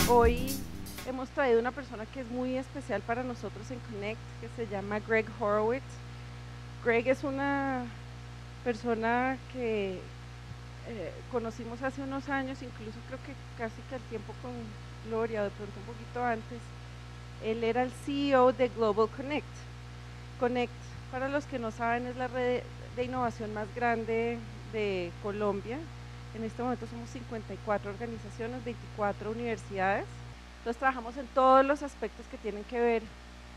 Hoy hemos traído una persona que es muy especial para nosotros en Connect, que se llama Greg Horowitz. Greg es una persona que conocimos hace unos años, incluso creo que casi que al tiempo con Gloria, de pronto un poquito antes. Él era el CEO de Global Connect. Connect, para los que no saben, es la red de innovación más grande de Colombia. En este momento somos 54 organizaciones, 24 universidades. Entonces trabajamos en todos los aspectos que tienen que ver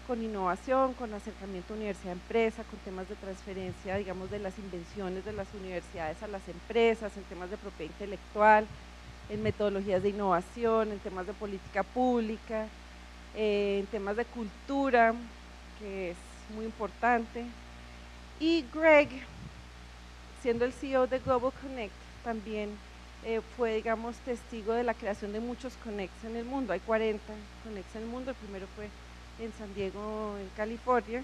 con innovación, con acercamiento universidad-empresa, con temas de transferencia, digamos, de las invenciones de las universidades a las empresas, en temas de propiedad intelectual, en metodologías de innovación, en temas de política pública, en temas de cultura, que es muy importante. Y Greg, siendo el CEO de Global Connect, también fue, digamos, testigo de la creación de muchos Connects en el mundo. Hay 40 Connects en el mundo. El primero fue en San Diego, en California,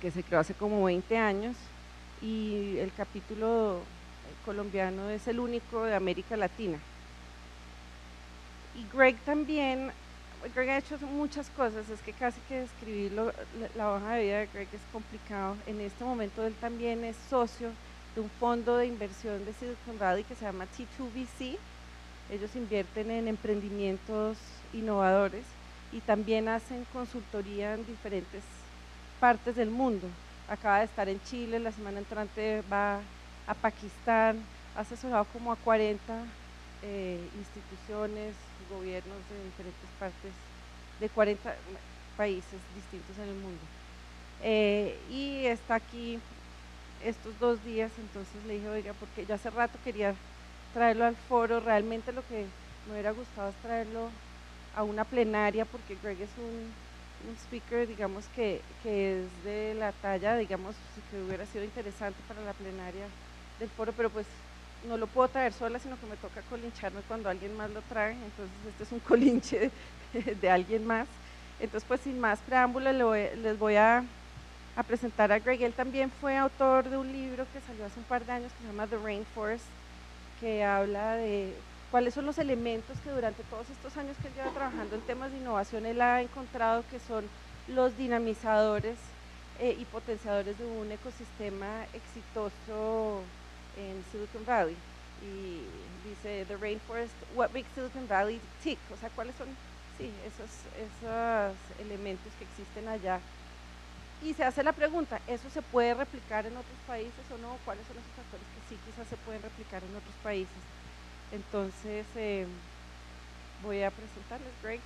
que se creó hace como 20 años, y el capítulo colombiano es el único de América Latina. Y Greg ha hecho muchas cosas, es que casi que describir la hoja de vida de Greg es complicado. En este momento él también es socio de un fondo de inversión de Silicon Valley que se llama T2VC. Ellos invierten en emprendimientos innovadores y también hacen consultoría en diferentes partes del mundo. Acaba de estar en Chile, la semana entrante va a Pakistán, ha asesorado como a 40 instituciones, gobiernos de diferentes partes, de 40 países distintos en el mundo. Y está aquí estos 2 días, entonces le dije, oiga, porque yo hace rato quería traerlo al foro, realmente lo que me hubiera gustado es traerlo a una plenaria, porque Greg es un speaker, digamos, que es de la talla, digamos, que hubiera sido interesante para la plenaria del foro, pero pues no lo puedo traer sola, sino que me toca colincharme cuando alguien más lo trae, entonces este es un colinche de alguien más. Entonces, pues sin más preámbulos, les voy a presentar a Greg. Él también fue autor de un libro que salió hace un par de años que se llama The Rainforest, que habla de cuáles son los elementos que durante todos estos años que él lleva trabajando en temas de innovación él ha encontrado que son los dinamizadores y potenciadores de un ecosistema exitoso en Silicon Valley. Y dice, The Rainforest, what makes Silicon Valley tick, o sea, cuáles son esos elementos que existen allá. Y se hace la pregunta, ¿eso se puede replicar en otros países o no? ¿Cuáles son esos factores que sí quizás se pueden replicar en otros países? Entonces, voy a presentarles, Greg.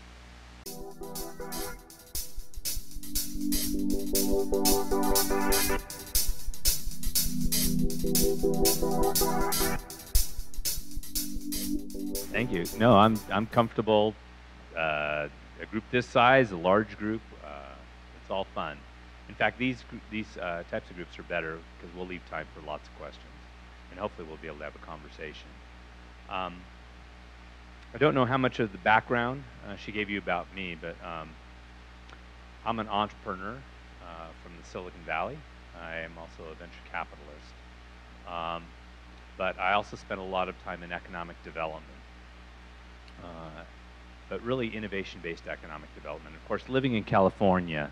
Thank you. No, I'm comfortable. A group this size, a large group, it's all fun. In fact, these types of groups are better because we'll leave time for lots of questions, and hopefully we'll be able to have a conversation. I don't know how much of the background she gave you about me, but I'm an entrepreneur from the Silicon Valley. I am also a venture capitalist, but I also spent a lot of time in economic development. But really innovation-based economic development. Of course, living in California,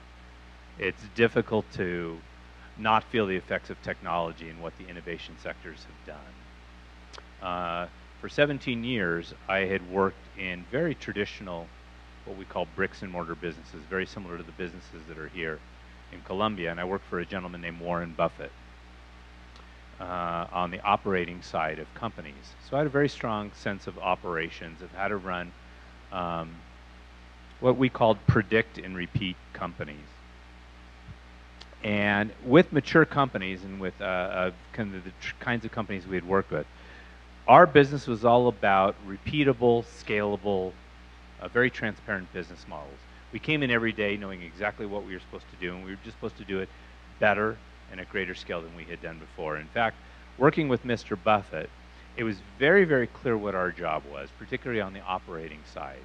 it's difficult to not feel the effects of technology and what the innovation sectors have done. For 17 years, I had worked in very traditional, what we call bricks and mortar businesses, very similar to the businesses that are here in Colombia, and I worked for a gentleman named Warren Buffett on the operating side of companies. So I had a very strong sense of operations, of how to run what we called predict and repeat companies. And with mature companies and with kind of the kinds of companies we had worked with, our business was all about repeatable, scalable, very transparent business models. We came in every day knowing exactly what we were supposed to do, and we were just supposed to do it better and at greater scale than we had done before. In fact, working with Mr. Buffett, it was very, very clear what our job was, particularly on the operating side.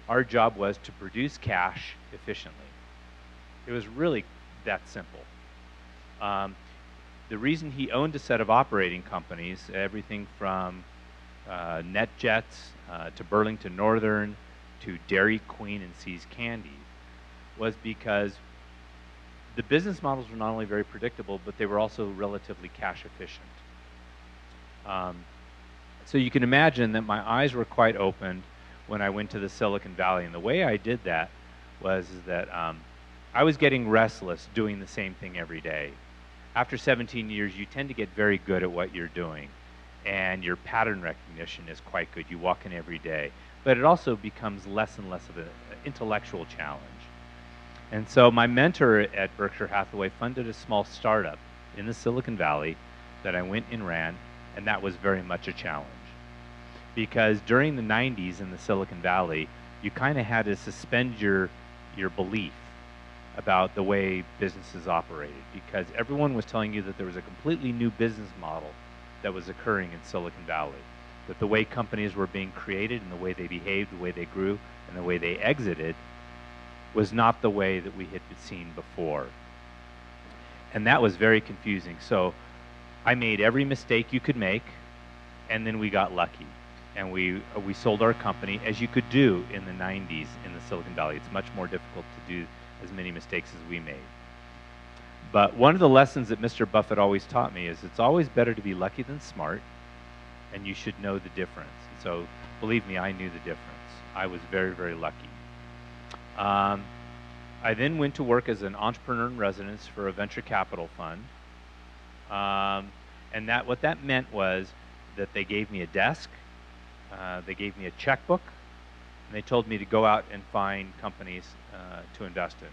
Our job was to produce cash efficiently. It was really that simple. The reason he owned a set of operating companies, everything from NetJets to Burlington Northern to Dairy Queen and See's Candy, was because the business models were not only very predictable, but they were also relatively cash efficient. So you can imagine that my eyes were quite opened when I went to the Silicon Valley. And the way I did that was that I was getting restless doing the same thing every day. After 17 years, you tend to get very good at what you're doing, and your pattern recognition is quite good. You walk in every day. But it also becomes less and less of an intellectual challenge. And so my mentor at Berkshire Hathaway funded a small startup in the Silicon Valley that I went and ran, and that was very much a challenge. Because during the 90s in the Silicon Valley, you kind of had to suspend your belief about the way businesses operated, because everyone was telling you that there was a completely new business model that was occurring in Silicon Valley, that the way companies were being created and the way they behaved, the way they grew, and the way they exited was not the way that we had seen before. And that was very confusing. So I made every mistake you could make, and then we got lucky. And we sold our company, as you could do in the 90s in the Silicon Valley. It's much more difficult to do as many mistakes as we made. But one of the lessons that Mr. Buffett always taught me is it's always better to be lucky than smart, and you should know the difference. And so believe me, I knew the difference. I was very, very lucky. I then went to work as an entrepreneur in residence for a venture capital fund. And what that meant was that they gave me a desk, they gave me a checkbook, and they told me to go out and find companies to invest in.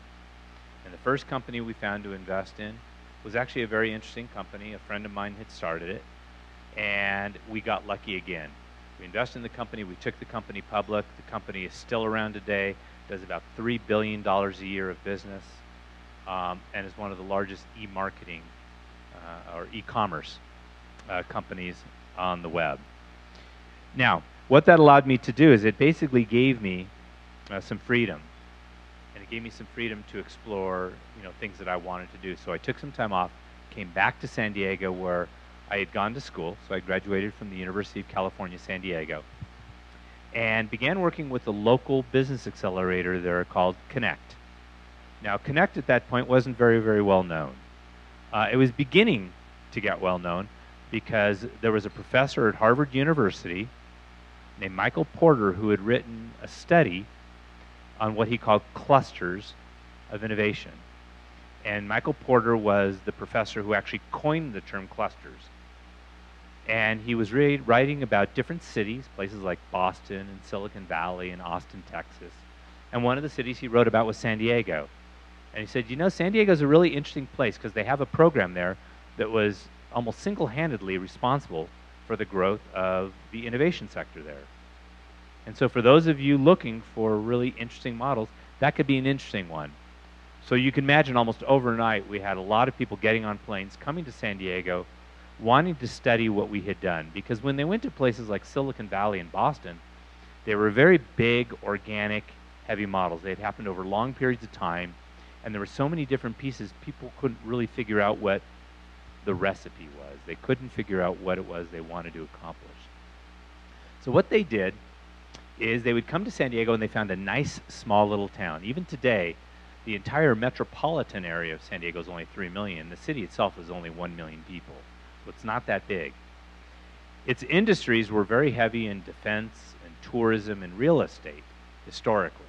And the first company we found to invest in was actually a very interesting company. A friend of mine had started it, and we got lucky again. We invested in the company, we took the company public. The company is still around today, does about $3 billion a year of business, and is one of the largest e-marketing or e-commerce companies on the web. Now, what that allowed me to do is it basically gave me some freedom. And it gave me some freedom to explore, things that I wanted to do. So I took some time off, came back to San Diego where I had gone to school. So I graduated from the University of California, San Diego, and began working with a local business accelerator there called Connect. Now, Connect at that point wasn't very, very well known. It was beginning to get well known because there was a professor at Harvard University named Michael Porter who had written a study on what he called clusters of innovation. And Michael Porter was the professor who actually coined the term clusters. And he was writing about different cities, places like Boston and Silicon Valley and Austin, Texas. And one of the cities he wrote about was San Diego. And he said, San Diego is a really interesting place because they have a program there that was almost single-handedly responsible for the growth of the innovation sector there. And so for those of you looking for really interesting models, that could be an interesting one. So you can imagine almost overnight we had a lot of people getting on planes, coming to San Diego, wanting to study what we had done. Because when they went to places like Silicon Valley and Boston, they were very big, organic, heavy models. They had happened over long periods of time, and there were so many different pieces, people couldn't really figure out what the recipe was. They couldn't figure out what it was they wanted to accomplish. So what they did is they would come to San Diego and they found a nice small little town. Even today, the entire metropolitan area of San Diego is only 3 million. The city itself is only 1 million people. So it's not that big. Its industries were very heavy in defense and tourism and real estate, historically.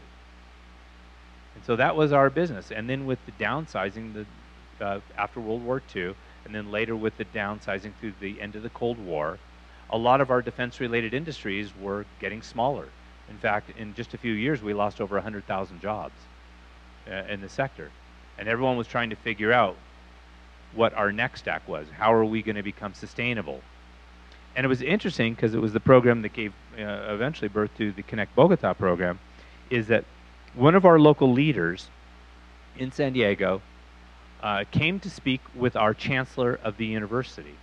And so that was our business. And then with the downsizing after World War II, and then later with the downsizing through the end of the Cold War, a lot of our defense-related industries were getting smaller. In fact, in just a few years, we lost over 100,000 jobs in the sector. And everyone was trying to figure out what our next act was. How are we going to become sustainable? And it was interesting because it was the program that gave eventually birth to the Connect Bogota program, is that one of our local leaders in San Diego came to speak with our chancellor of the university.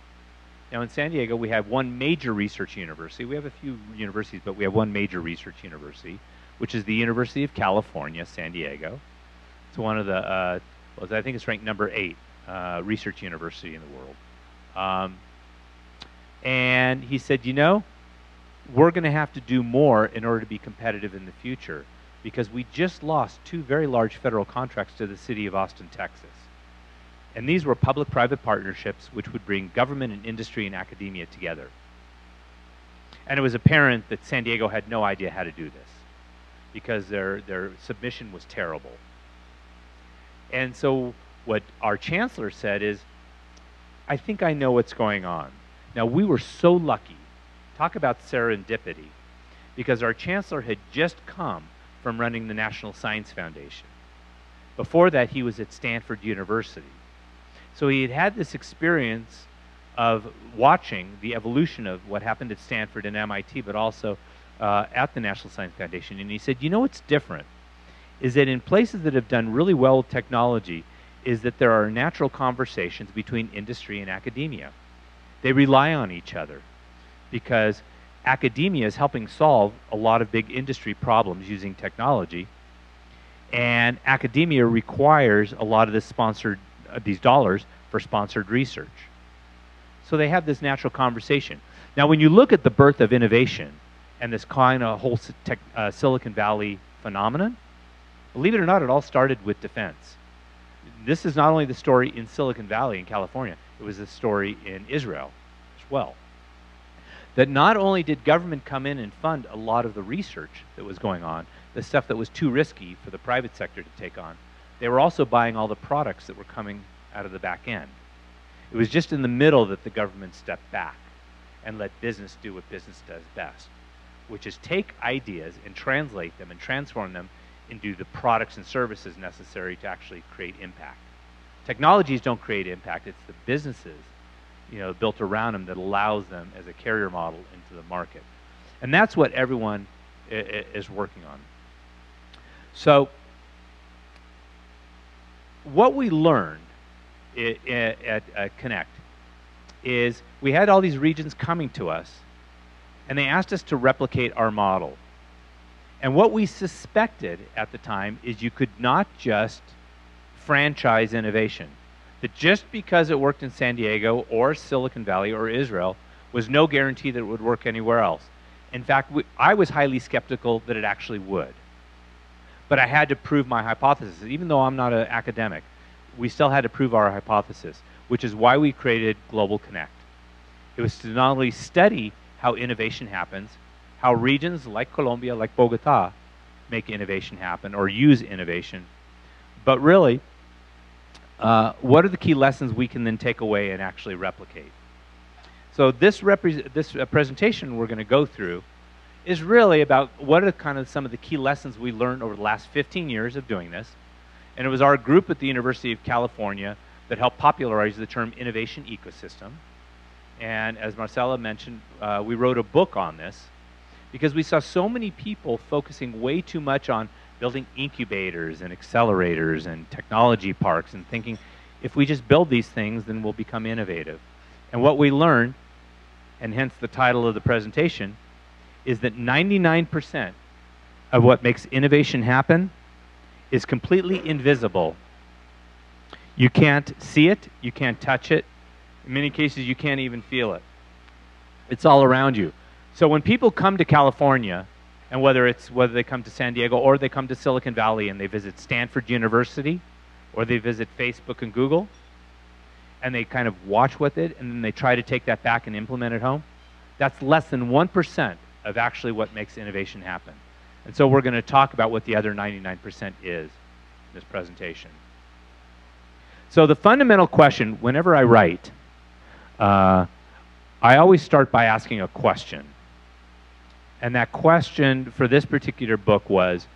Now in San Diego, we have one major research university. We have a few universities, but we have one major research university, which is the University of California, San Diego. It's one of the, well, I think it's ranked number 8 research university in the world. And he said, you know, we're going to have to do more in order to be competitive in the future, because we just lost 2 very large federal contracts to the city of Austin, Texas. And these were public-private partnerships which would bring government and industry and academia together. And it was apparent that San Diego had no idea how to do this, because their submission was terrible. And so what our chancellor said is, I think I know what's going on. Now, we were so lucky. Talk about serendipity, because our chancellor had just come from running the National Science Foundation. Before that, he was at Stanford University. So he had had this experience of watching the evolution of what happened at Stanford and MIT, but also at the National Science Foundation. And he said, you know what's different is that in places that have done really well with technology is that there are natural conversations between industry and academia. They rely on each other because academia is helping solve a lot of big industry problems using technology, and academia requires a lot of this these dollars for sponsored research. So they have this natural conversation. Now, when you look at the birth of innovation and this kind of whole Silicon Valley phenomenon, believe it or not, it all started with defense. This is not only the story in Silicon Valley in California, it was the story in Israel as well. That not only did government come in and fund a lot of the research that was going on, the stuff that was too risky for the private sector to take on, they were also buying all the products that were coming out of the back end. It was just in the middle that the government stepped back and let business do what business does best, which is take ideas and translate them and transform them into the products and services necessary to actually create impact. Technologies don't create impact, it's the businesses, you know, built around them that allows them as a carrier model into the market. And that's what everyone is working on. So what we learned at Connect is we had all these regions coming to us, and they asked us to replicate our model. And what we suspected at the time is you could not just franchise innovation. That just because it worked in San Diego or Silicon Valley or Israel was no guarantee that it would work anywhere else. In fact, I was highly skeptical that it actually would. But I had to prove my hypothesis. Even though I'm not an academic, we still had to prove our hypothesis, which is why we created Global Connect. It was to not only study how innovation happens, how regions like Colombia, like Bogota, make innovation happen or use innovation, but really, what are the key lessons we can then take away and actually replicate? So this presentation we're going to go through is really about what are kind of some of the key lessons we learned over the last 15 years of doing this. And it was our group at the University of California that helped popularize the term innovation ecosystem. And as Marcela mentioned, we wrote a book on this because we saw so many people focusing way too much on building incubators and accelerators and technology parks and thinking, if we just build these things, then we'll become innovative. And what we learned, and hence the title of the presentation, is that 99% of what makes innovation happen is completely invisible. You can't see it, you can't touch it. In many cases, you can't even feel it. It's all around you. So when people come to California, and whether they come to San Diego or they come to Silicon Valley and they visit Stanford University or they visit Facebook and Google, and they kind of watch with it and then they try to take that back and implement it home, that's less than 1% of actually what makes innovation happen. And so we're going to talk about what the other 99% is in this presentation. So the fundamental question, whenever I write, I always start by asking a question. And that question for this particular book was,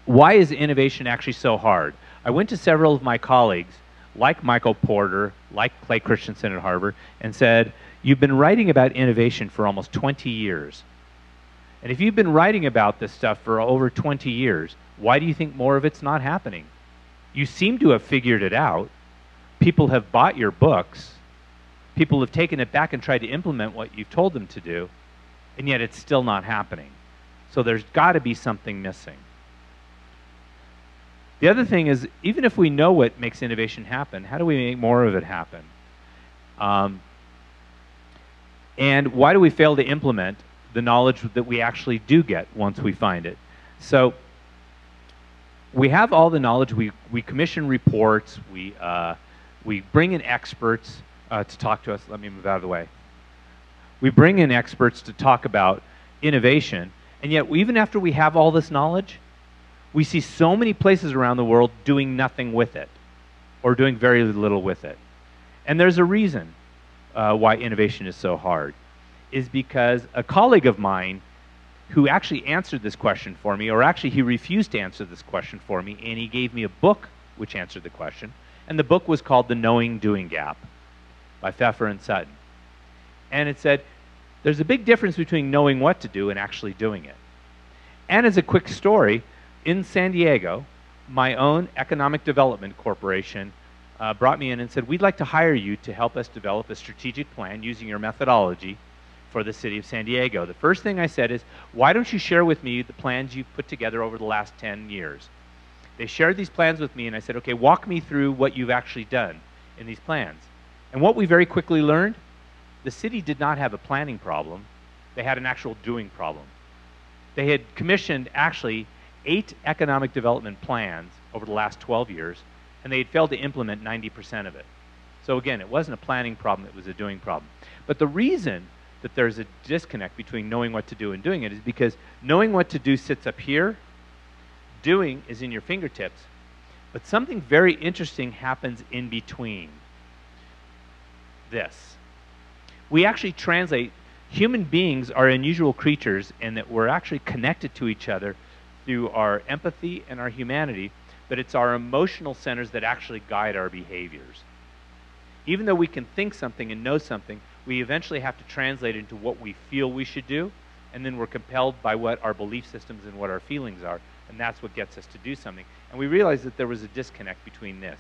why is innovation actually so hard? I went to several of my colleagues, like Michael Porter, like Clay Christensen at Harvard, and said, you've been writing about innovation for almost 20 years. And if you've been writing about this stuff for over 20 years, why do you think more of it's not happening? You seem to have figured it out. People have bought your books. People have taken it back and tried to implement what you've told them to do, and yet it's still not happening. So there's got to be something missing. The other thing is, even if we know what makes innovation happen, how do we make more of it happen? And why do we fail to implement the knowledge that we actually do get once we find it? So we have all the knowledge. We commission reports. We bring in experts to talk to us. Let me move out of the way. We bring in experts to talk about innovation, and yet even after we have all this knowledge, we see so many places around the world doing nothing with it, or doing very little with it. And there's a reason why innovation is so hard, is because a colleague of mine who actually answered this question for me, or actually he refused to answer this question for me, and he gave me a book which answered the question, and the book was called The Knowing-Doing Gap by Pfeffer and Sutton. And it said, there's a big difference between knowing what to do and actually doing it. And as a quick story, in San Diego, my own economic development corporation brought me in and said, we'd like to hire you to help us develop a strategic plan using your methodology for the city of San Diego. The first thing I said is, why don't you share with me the plans you've put together over the last 10 years? They shared these plans with me, and I said, okay, walk me through what you've actually done in these plans. And what we very quickly learned, the city did not have a planning problem. They had an actual doing problem. They had commissioned actually 8 economic development plans over the last 12 years, and they had failed to implement 90% of it. So again, it wasn't a planning problem, it was a doing problem. But the reason that there's a disconnect between knowing what to do and doing it is because knowing what to do sits up here, doing is in your fingertips, but something very interesting happens in between this. We actually translate, human beings are unusual creatures in that we're actually connected to each other through our empathy and our humanity, but it's our emotional centers that actually guide our behaviors. Even though we can think something and know something, we eventually have to translate it into what we feel we should do, and then we're compelled by what our belief systems and what our feelings are, and that's what gets us to do something. And we realized that there was a disconnect between this,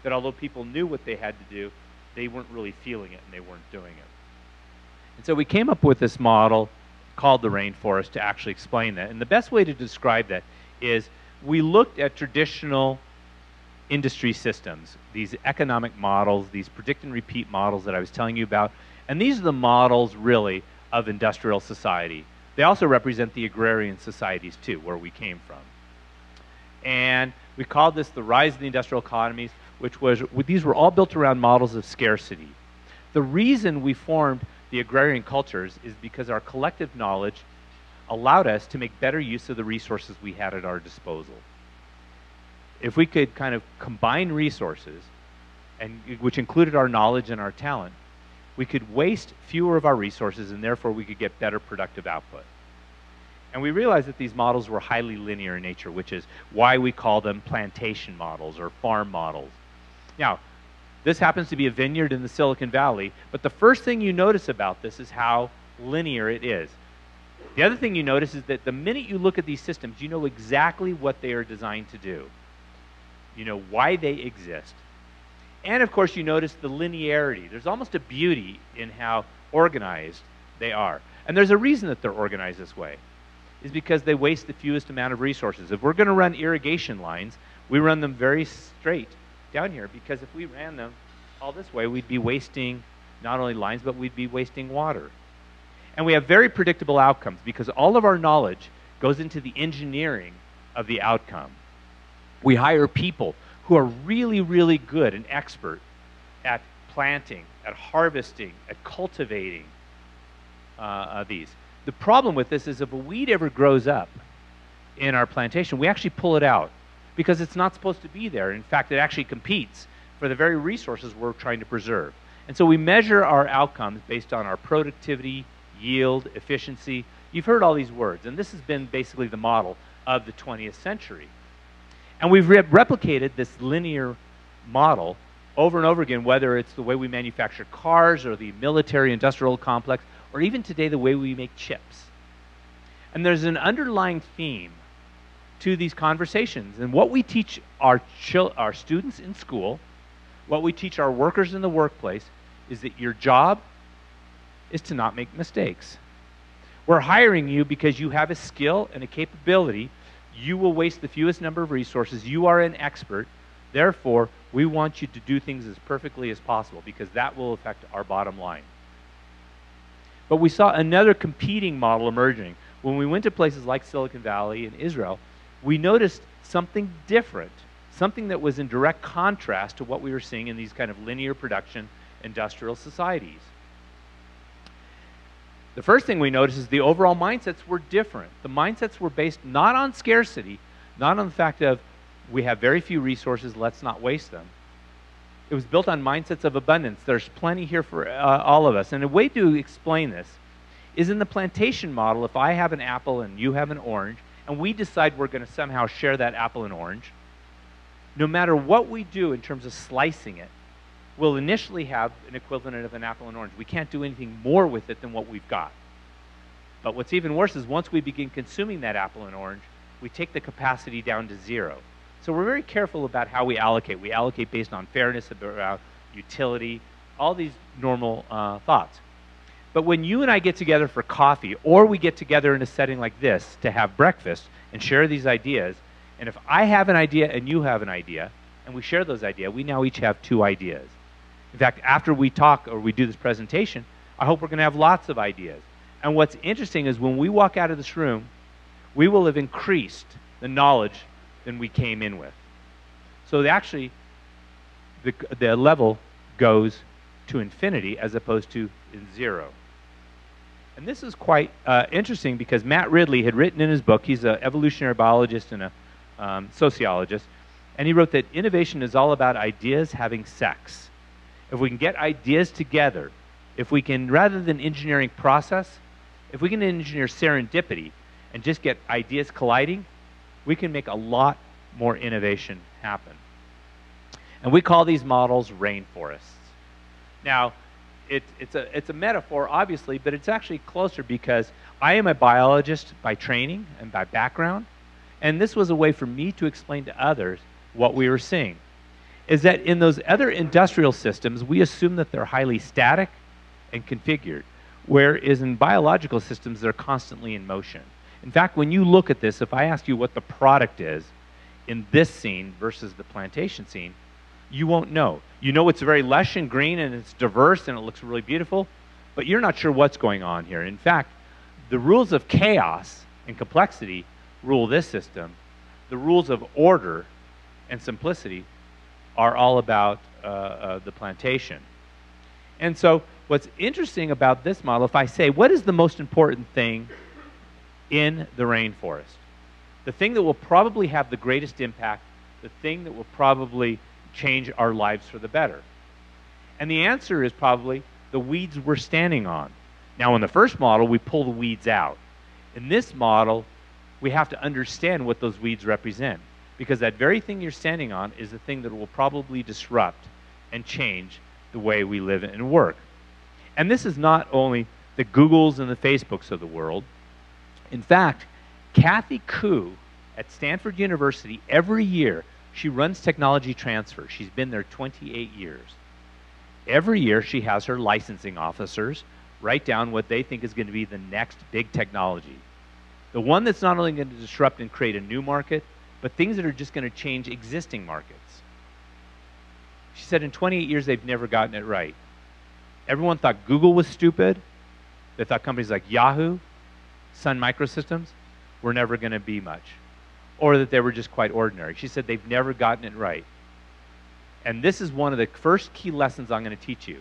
that although people knew what they had to do, they weren't really feeling it and they weren't doing it. And so we came up with this model called the rainforest to actually explain that. And the best way to describe that is we looked at traditional industry systems, these economic models, these predict and repeat models that I was telling you about, and these are the models really of industrial society. They also represent the agrarian societies too, where we came from. And we called this the rise of the industrial economies, these were all built around models of scarcity. The reason we formed the agrarian cultures is because our collective knowledge allowed us to make better use of the resources we had at our disposal. If we could kind of combine resources, which included our knowledge and our talent, we could waste fewer of our resources, and therefore we could get better productive output. And we realized that these models were highly linear in nature, which is why we call them plantation models or farm models. Now, this happens to be a vineyard in the Silicon Valley, but the first thing you notice about this is how linear it is. The other thing you notice is that the minute you look at these systems, you know exactly what they are designed to do. You know why they exist. And of course, you notice the linearity. There's almost a beauty in how organized they are. And there's a reason that they're organized this way. Is because they waste the fewest amount of resources. If we're going to run irrigation lines, we run them very straight down here, because if we ran them all this way, we'd be wasting not only lines, but we'd be wasting water. And we have very predictable outcomes because all of our knowledge goes into the engineering of the outcome. We hire people who are really, really good and expert at planting, at harvesting, at cultivating these. The problem with this is if a weed ever grows up in our plantation, we actually pull it out because it's not supposed to be there. In fact, it actually competes for the very resources we're trying to preserve. And so we measure our outcomes based on our productivity, yield, efficiency. You've heard all these words, and this has been basically the model of the 20th century. And we've replicated this linear model over and over again, whether it's the way we manufacture cars or the military industrial complex, or even today the way we make chips. And there's an underlying theme to these conversations. And what we teach our students in school, what we teach our workers in the workplace, is that your job is to not make mistakes. We're hiring you because you have a skill and a capability. You will waste the fewest number of resources. You are an expert. Therefore, we want you to do things as perfectly as possible because that will affect our bottom line. But we saw another competing model emerging. When we went to places like Silicon Valley and Israel, we noticed something different, something that was in direct contrast to what we were seeing in these kind of linear production industrial societies. The first thing we noticed is the overall mindsets were different. The mindsets were based not on scarcity, not on the fact of we have very few resources, let's not waste them. It was built on mindsets of abundance. There's plenty here for all of us. And a way to explain this is in the plantation model. If I have an apple and you have an orange, and we decide we're going to somehow share that apple and orange, no matter what we do in terms of slicing it, we'll initially have an equivalent of an apple and orange. We can't do anything more with it than what we've got. But what's even worse is once we begin consuming that apple and orange, we take the capacity down to 0. So we're very careful about how we allocate. We allocate based on fairness, about utility, all these normal thoughts. But when you and I get together for coffee, or we get together in a setting like this to have breakfast and share these ideas, and if I have an idea and you have an idea, and we share those ideas, we now each have 2 ideas. In fact, after we talk or we do this presentation, I hope we're going to have lots of ideas. And what's interesting is when we walk out of this room, we will have increased the knowledge than we came in with. So actually, the level goes to infinity as opposed to 0. And this is quite interesting because Matt Ridley had written in his book, he's an evolutionary biologist and a sociologist, and he wrote that innovation is all about ideas having sex. If we can get ideas together, if we can, rather than engineering process, if we can engineer serendipity and just get ideas colliding, we can make a lot more innovation happen. And we call these models rainforests. Now, it's a metaphor, obviously, but it's actually closer because I am a biologist by training and by background, and this was a way for me to explain to others what we were seeing. Is that in those other industrial systems, we assume that they're highly static and configured, whereas in biological systems, they're constantly in motion. In fact, when you look at this, if I ask you what the product is in this scene versus the plantation scene, you won't know. You know it's very lush and green and it's diverse and it looks really beautiful, but you're not sure what's going on here. In fact, the rules of chaos and complexity rule this system. The rules of order and simplicity are all about the plantation. And so what's interesting about this model, if I say, what is the most important thing in the rainforest? The thing that will probably have the greatest impact, the thing that will probably change our lives for the better. And the answer is probably the weeds we're standing on. Now, in the first model, we pull the weeds out. In this model, we have to understand what those weeds represent, because that very thing you're standing on is the thing that will probably disrupt and change the way we live and work. And this is not only the Googles and the Facebooks of the world. In fact, Kathy Koo at Stanford University, every year, she runs technology transfer. She's been there 28 years. Every year, she has her licensing officers write down what they think is going to be the next big technology. The one that's not only going to disrupt and create a new market, but things that are just going to change existing markets. She said in 28 years, they've never gotten it right. Everyone thought Google was stupid. They thought companies like Yahoo, Sun Microsystems, were never going to be much, or that they were just quite ordinary. She said they've never gotten it right. And this is one of the first key lessons I'm going to teach you.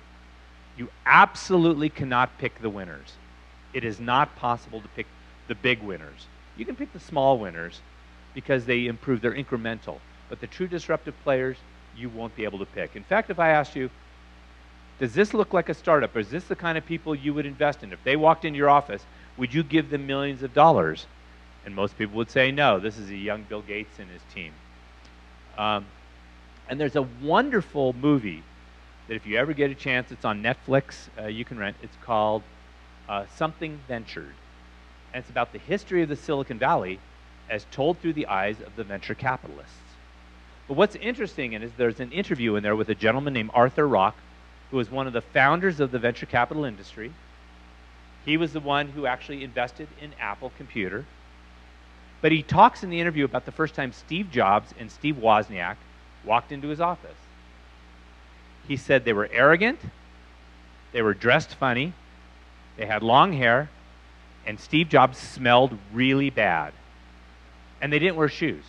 You absolutely cannot pick the winners. It is not possible to pick the big winners. You can pick the small winners because they improve, they're incremental. But the true disruptive players, you won't be able to pick. In fact, if I asked you, does this look like a startup? Or is this the kind of people you would invest in? If they walked into your office, would you give them millions of dollars? And most people would say no. This is a young Bill Gates and his team. And there's a wonderful movie that if you ever get a chance, it's on Netflix, you can rent. It's called Something Ventured. And it's about the history of the Silicon Valley as told through the eyes of the venture capitalists. But what's interesting is there's an interview in there with a gentleman named Arthur Rock, who was one of the founders of the venture capital industry. He was the one who actually invested in Apple Computer. But he talks in the interview about the first time Steve Jobs and Steve Wozniak walked into his office. He said they were arrogant, they were dressed funny, they had long hair, and Steve Jobs smelled really bad. And they didn't wear shoes.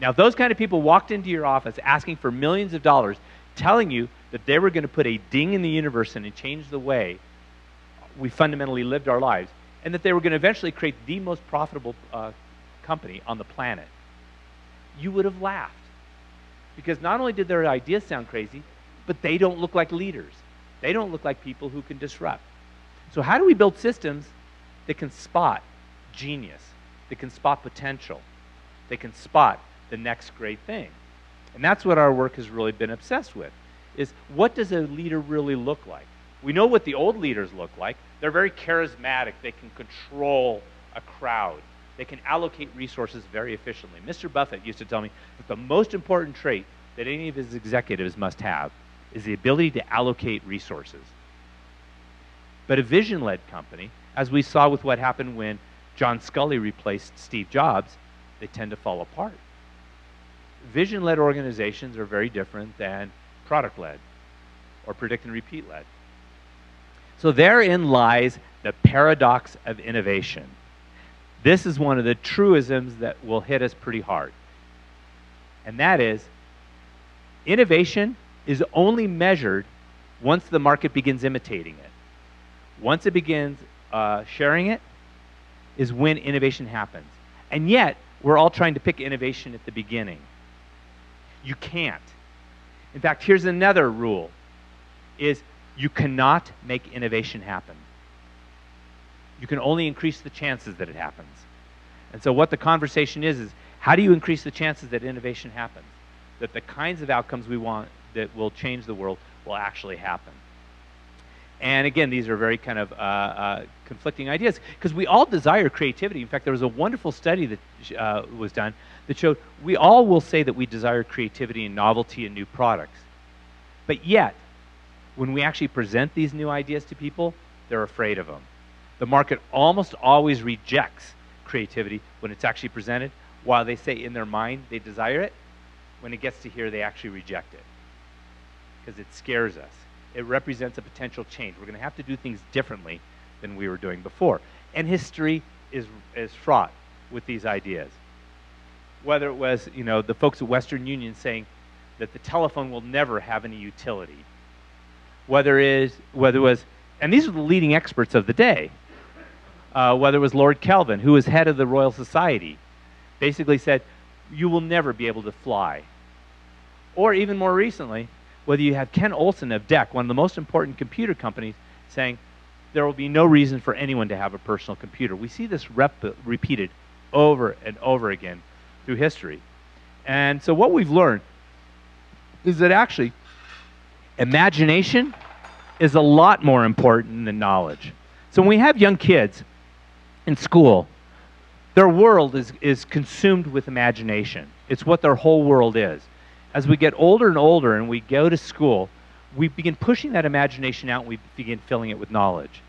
Now, if those kind of people walked into your office asking for millions of dollars, telling you that they were going to put a ding in the universe and change the way we fundamentally lived our lives, and that they were going to eventually create the most profitable company on the planet, you would have laughed. Because not only did their ideas sound crazy, but they don't look like leaders. They don't look like people who can disrupt. So how do we build systems that can spot genius, that can spot potential, that can spot the next great thing? And that's what our work has really been obsessed with, is what does a leader really look like? We know what the old leaders look like. They're very charismatic. They can control a crowd. They can allocate resources very efficiently. Mr. Buffett used to tell me that the most important trait that any of his executives must have is the ability to allocate resources. But a vision-led company, as we saw with what happened when John Sculley replaced Steve Jobs, they tend to fall apart. Vision-led organizations are very different than product-led or predict and repeat-led. So therein lies the paradox of innovation. This is one of the truisms that will hit us pretty hard. And that is, innovation is only measured once the market begins imitating it. Once it begins sharing it is when innovation happens. And yet, we're all trying to pick innovation at the beginning. You can't. In fact, here's another rule, is you cannot make innovation happen. You can only increase the chances that it happens. And so what the conversation is how do you increase the chances that innovation happens? That the kinds of outcomes we want that will change the world will actually happen. And again, these are very kind of conflicting ideas, because we all desire creativity. In fact, there was a wonderful study that was done that showed we all will say that we desire creativity and novelty and new products. But yet, when we actually present these new ideas to people, they're afraid of them. The market almost always rejects creativity when it's actually presented, while they say in their mind they desire it. When it gets to here, they actually reject it because it scares us. It represents a potential change. We're going to have to do things differently than we were doing before. And history is fraught with these ideas. Whether it was, the folks at Western Union saying that the telephone will never have any utility. Whether it was, and these are the leading experts of the day, whether it was Lord Kelvin, who was head of the Royal Society, basically said, you will never be able to fly. Or even more recently, whether you have Ken Olsen of DEC, one of the most important computer companies, saying there will be no reason for anyone to have a personal computer. We see this repeated over and over again through history. And so what we've learned is that actually imagination is a lot more important than knowledge. So when we have young kids in school, their world is consumed with imagination. It's what their whole world is. As we get older and older and we go to school, we begin pushing that imagination out and we begin filling it with knowledge.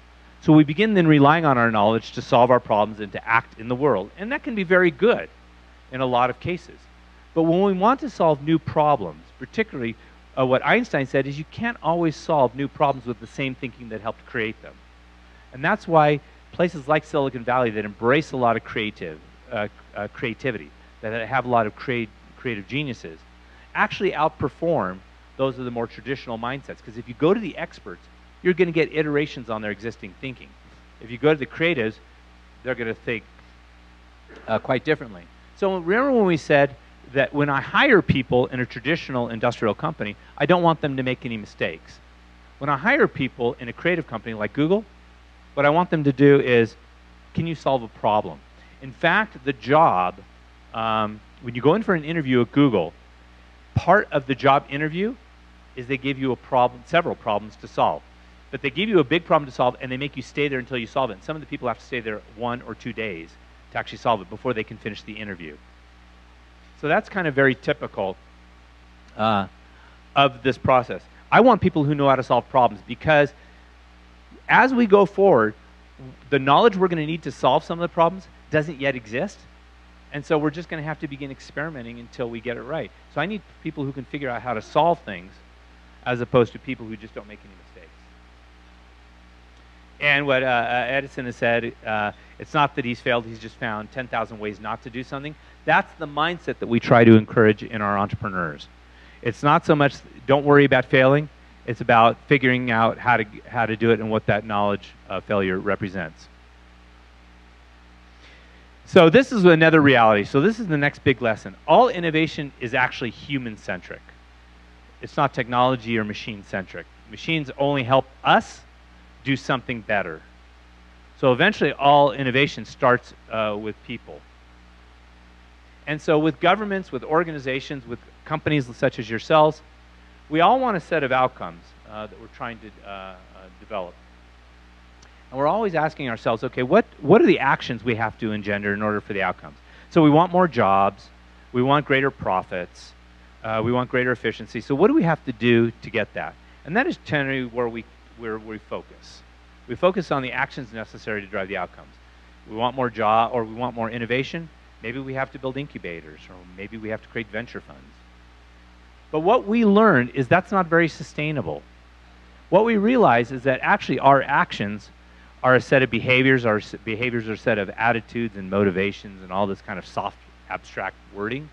So we begin then relying on our knowledge to solve our problems and to act in the world. And that can be very good in a lot of cases. But when we want to solve new problems, particularly what Einstein said is you can't always solve new problems with the same thinking that helped create them. And that's why places like Silicon Valley that embrace a lot of creativity, that have a lot of creative geniuses, actually outperform those of the more traditional mindsets. Because if you go to the experts, you're going to get iterations on their existing thinking. If you go to the creatives, they're going to think quite differently. So remember when we said that when I hire people in a traditional industrial company, I don't want them to make any mistakes. When I hire people in a creative company like Google, what I want them to do is, can you solve a problem? In fact, the job, when you go in for an interview at Google, part of the job interview is they give you a problem, several problems to solve. But they give you a big problem to solve, and they make you stay there until you solve it. And some of the people have to stay there 1 or 2 days to actually solve it before they can finish the interview. So that's kind of very typical of this process. I want people who know how to solve problems, because as we go forward, the knowledge we're going to need to solve some of the problems doesn't yet exist. And so we're just going to have to begin experimenting until we get it right. So I need people who can figure out how to solve things, as opposed to people who just don't make any mistakes. And what Edison has said, it's not that he's failed, he's just found 10,000 ways not to do something. That's the mindset that we try to encourage in our entrepreneurs. It's not so much, don't worry about failing, it's about figuring out how to do it and what that knowledge of failure represents. So this is another reality. So this is the next big lesson. All innovation is actually human-centric. It's not technology or machine-centric. Machines only help us do something better. So eventually all innovation starts with people. And so with governments, with organizations, with companies such as yourselves, we all want a set of outcomes that we're trying to develop. And we're always asking ourselves, okay, what are the actions we have to engender in order for the outcomes? So we want more jobs, we want greater profits, we want greater efficiency. So what do we have to do to get that? And that is generally where we focus. We focus on the actions necessary to drive the outcomes. We want more job, or we want more innovation. Maybe we have to build incubators, or maybe we have to create venture funds. But what we learned is that's not very sustainable. What we realize is that actually our actions are a set of behaviors, our behaviors are a set of attitudes and motivations and all this kind of soft, abstract wording.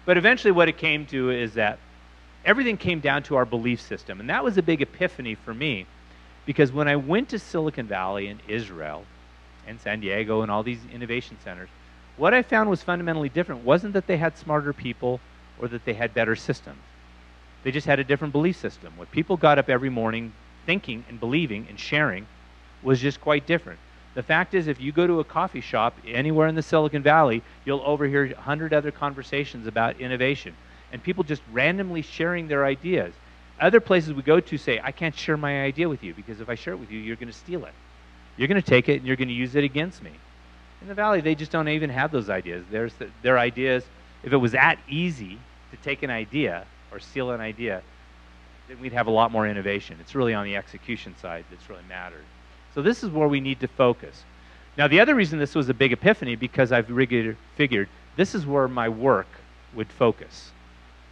But eventually what it came to is that everything came down to our belief system. And that was a big epiphany for me, because when I went to Silicon Valley and Israel and San Diego and all these innovation centers, what I found was fundamentally different. Wasn't that they had smarter people or that they had better systems. They just had a different belief system. What people got up every morning thinking and believing and sharing was just quite different. The fact is, if you go to a coffee shop anywhere in the Silicon Valley, you'll overhear 100 other conversations about innovation and people just randomly sharing their ideas. Other places we go to say, I can't share my idea with you, because if I share it with you, you're going to steal it. You're going to take it and you're going to use it against me. In the Valley, they just don't even have those ideas. Their ideas, if it was that easy to take an idea or steal an idea, then we'd have a lot more innovation. It's really on the execution side that's really mattered. So this is where we need to focus. Now, the other reason this was a big epiphany, because I've figured this is where my work would focus.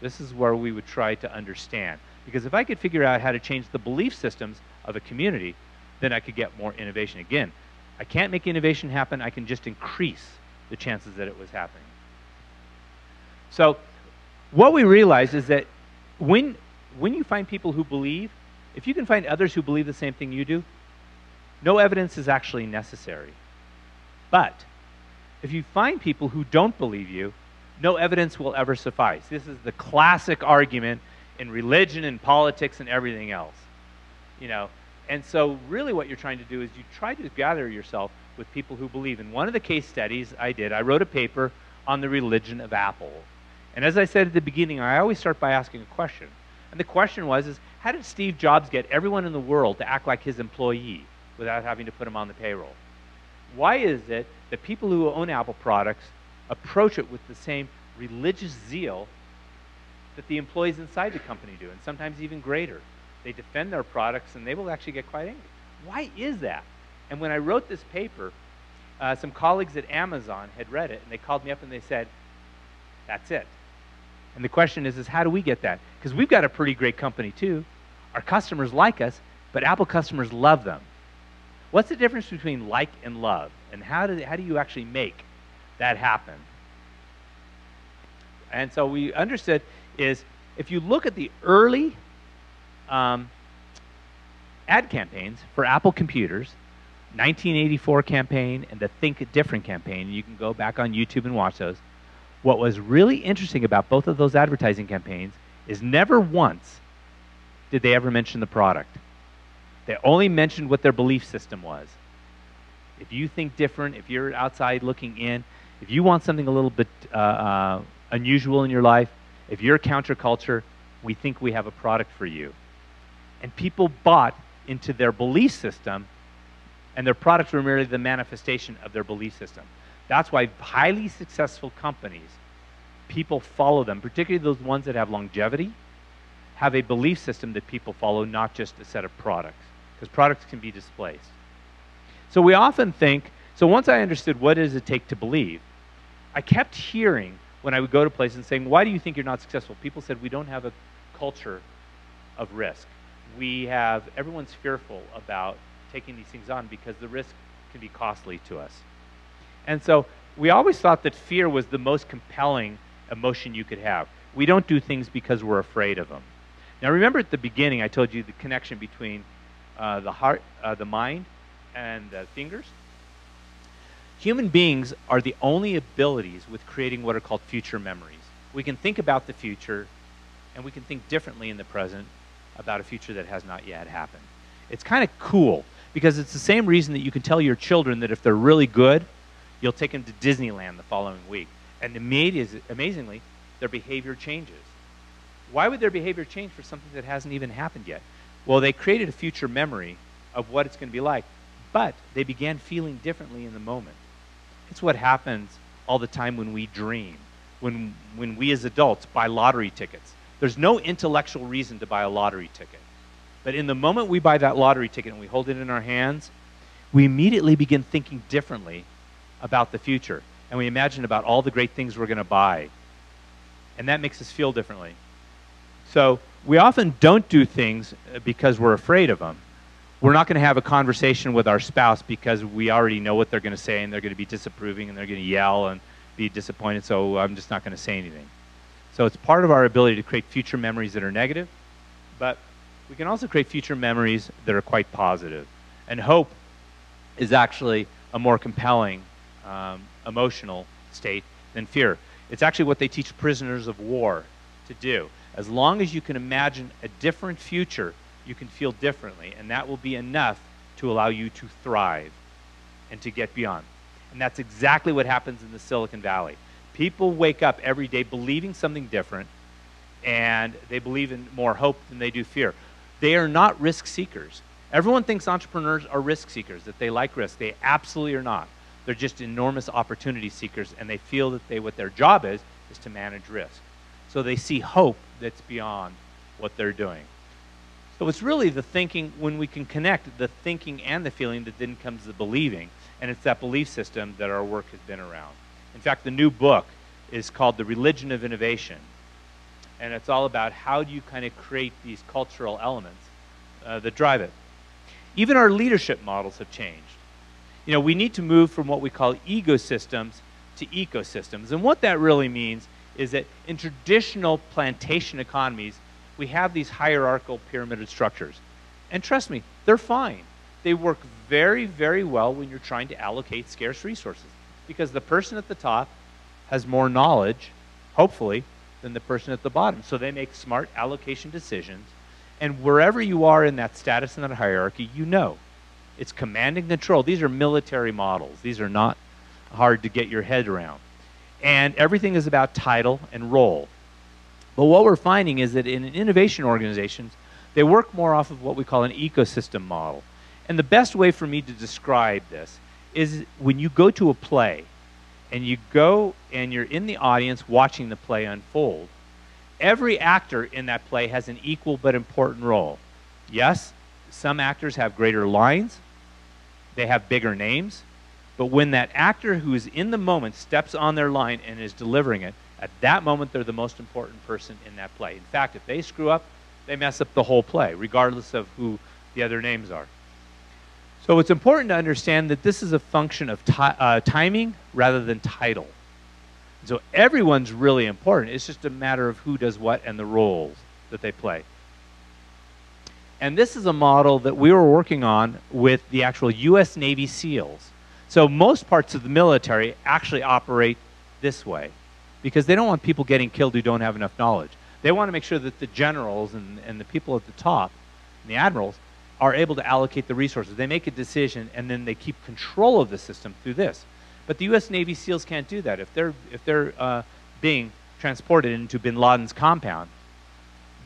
This is where we would try to understand. Because if I could figure out how to change the belief systems of a community, then I could get more innovation. Again, I can't make innovation happen. I can just increase the chances that it was happening. So what we realize is that when you find people who believe, if you can find others who believe the same thing you do, no evidence is actually necessary. But if you find people who don't believe you, no evidence will ever suffice. This is the classic argument in religion and politics and everything else. You know, and so really what you're trying to do is you try to gather yourself with people who believe. In one of the case studies I did, I wrote a paper on the religion of Apple. And as I said at the beginning, I always start by asking a question. And the question was, how did Steve Jobs get everyone in the world to act like his employee without having to put him on the payroll? Why is it that people who own Apple products approach it with the same religious zeal that the employees inside the company do, and sometimes even greater? They defend their products and they will actually get quite angry. Why is that? And when I wrote this paper, some colleagues at Amazon had read it and they called me up and they said, that's it. And the question is how do we get that? Because we've got a pretty great company too. Our customers like us, but Apple customers love them. What's the difference between like and love? And how do you actually make that happen? And so we understood is, if you look at the early ad campaigns for Apple computers, 1984 campaign and the Think Different campaign, you can go back on YouTube and watch those. What was really interesting about both of those advertising campaigns is never once did they ever mention the product. They only mentioned what their belief system was. If you think different, if you're outside looking in, if you want something a little bit unusual in your life, if you're counterculture, we think we have a product for you. And people bought into their belief system, and their products were merely the manifestation of their belief system. That's why highly successful companies, people follow them, particularly those ones that have longevity, have a belief system that people follow, not just a set of products, because products can be displaced. So we often think, so once I understood what does it take to believe, I kept hearing when I would go to places and saying, why do you think you're not successful? People said, we don't have a culture of risk. Everyone's fearful about taking these things on because the risk can be costly to us. And so we always thought that fear was the most compelling emotion you could have. We don't do things because we're afraid of them. Now remember at the beginning I told you the connection between the heart, the mind, and the fingers? Human beings are the only abilities with creating what are called future memories. We can think about the future, and we can think differently in the present about a future that has not yet happened. It's kind of cool, because it's the same reason that you can tell your children that if they're really good, you'll take them to Disneyland the following week. And amazingly, their behavior changes. Why would their behavior change for something that hasn't even happened yet? Well, they created a future memory of what it's going to be like, but they began feeling differently in the moment. It's what happens all the time when we dream, when we as adults buy lottery tickets. There's no intellectual reason to buy a lottery ticket. But in the moment we buy that lottery ticket and we hold it in our hands, we immediately begin thinking differently about the future. And we imagine about all the great things we're going to buy. And that makes us feel differently. So we often don't do things because we're afraid of them. We're not going to have a conversation with our spouse because we already know what they're going to say and they're going to be disapproving and they're going to yell and be disappointed, so I'm just not going to say anything. So it's part of our ability to create future memories that are negative, but we can also create future memories that are quite positive. And hope is actually a more compelling emotional state than fear. It's actually what they teach prisoners of war to do. As long as you can imagine a different future, you can feel differently, and that will be enough to allow you to thrive and to get beyond. And that's exactly what happens in the Silicon Valley. People wake up every day believing something different, and they believe in more hope than they do fear. They are not risk seekers. Everyone thinks entrepreneurs are risk seekers, that they like risk. They absolutely are not. They're just enormous opportunity seekers, and they feel that what their job is to manage risk. So they see hope that's beyond what they're doing. So it's really the thinking, when we can connect the thinking and the feeling, that then comes the believing. And it's that belief system that our work has been around. In fact, the new book is called The Religion of Innovation. And it's all about how do you kind of create these cultural elements that drive it. Even our leadership models have changed. You know, we need to move from what we call egosystems to ecosystems. And what that really means is that in traditional plantation economies, we have these hierarchical pyramidal structures. And trust me, they're fine. They work very, very well when you're trying to allocate scarce resources, because the person at the top has more knowledge, hopefully, than the person at the bottom. So they make smart allocation decisions. And wherever you are in that status in that hierarchy, you know. It's command and control. These are military models. These are not hard to get your head around. And everything is about title and role. But what we're finding is that in innovation organizations, they work more off of what we call an ecosystem model. And the best way for me to describe this is when you go to a play and you go and you're in the audience watching the play unfold, every actor in that play has an equal but important role. Yes, some actors have greater lines, they have bigger names, but when that actor who is in the moment steps on their line and is delivering it, at that moment they're the most important person in that play. In fact, if they screw up, they mess up the whole play, regardless of who the other names are. So it's important to understand that this is a function of timing rather than title. So everyone's really important. It's just a matter of who does what and the roles that they play. And this is a model that we were working on with the actual US Navy SEALs. So most parts of the military actually operate this way because they don't want people getting killed who don't have enough knowledge. They want to make sure that the generals and the people at the top, and the admirals, are able to allocate the resources. They make a decision and then they keep control of the system through this. But the US Navy SEALs can't do that. If they're being transported into bin Laden's compound,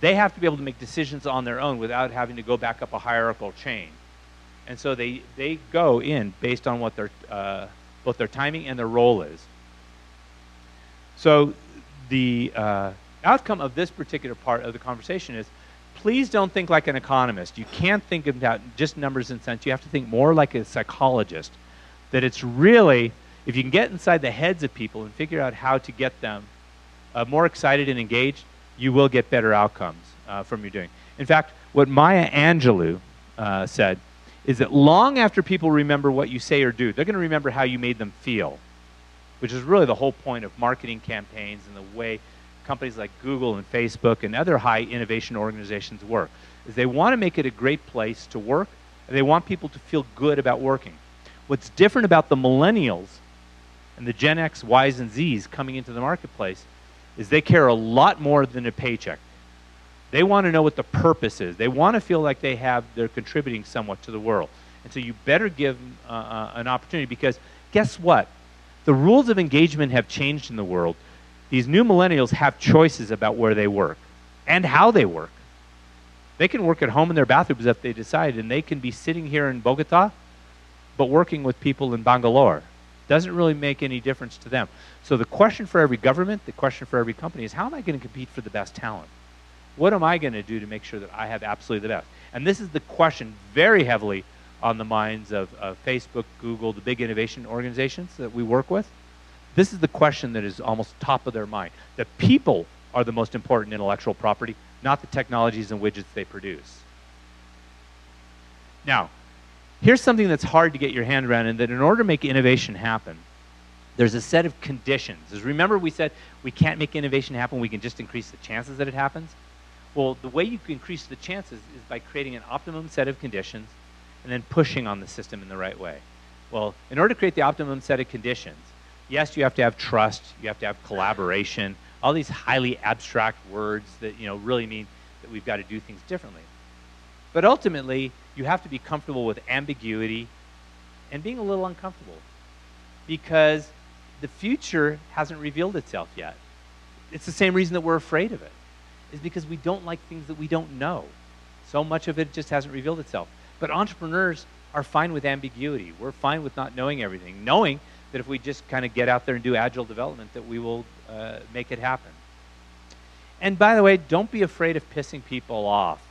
they have to be able to make decisions on their own without having to go back up a hierarchical chain. And so they go in based on what their both their timing and their role is. So the outcome of this particular part of the conversation is please don't think like an economist. You can't think about just numbers and cents. You have to think more like a psychologist. That it's really, if you can get inside the heads of people and figure out how to get them more excited and engaged, you will get better outcomes from your doing. In fact, what Maya Angelou said is that long after people remember what you say or do, they're going to remember how you made them feel, which is really the whole point of marketing campaigns and the way companies like Google and Facebook and other high innovation organizations work. Is they want to make it a great place to work, and they want people to feel good about working. What's different about the millennials and the Gen X, Ys, and Zs coming into the marketplace is they care a lot more than a paycheck. They want to know what the purpose is. They want to feel like they're contributing somewhat to the world. And so you better give them an opportunity, because guess what? The rules of engagement have changed in the world. These new millennials have choices about where they work and how they work. They can work at home in their bathrooms if they decide, and they can be sitting here in Bogota, but working with people in Bangalore. Doesn't really make any difference to them. So the question for every government, the question for every company is, how am I going to compete for the best talent? What am I going to do to make sure that I have absolutely the best? And this is the question very heavily on the minds of Facebook, Google, the big innovation organizations that we work with. This is the question that is almost top of their mind. The people are the most important intellectual property, not the technologies and widgets they produce. Now, here's something that's hard to get your hand around, and that in order to make innovation happen, there's a set of conditions. As remember we said we can't make innovation happen, we can just increase the chances that it happens? Well, the way you can increase the chances is by creating an optimum set of conditions and then pushing on the system in the right way. Well, in order to create the optimum set of conditions, yes, you have to have trust, you have to have collaboration, all these highly abstract words that really mean that we've got to do things differently. But ultimately, you have to be comfortable with ambiguity and being a little uncomfortable, because the future hasn't revealed itself yet. It's the same reason that we're afraid of it, is because we don't like things that we don't know. So much of it just hasn't revealed itself. But entrepreneurs are fine with ambiguity. We're fine with not knowing everything, knowing that if we just kind of get out there and do agile development, that we will make it happen. And by the way, don't be afraid of pissing people off.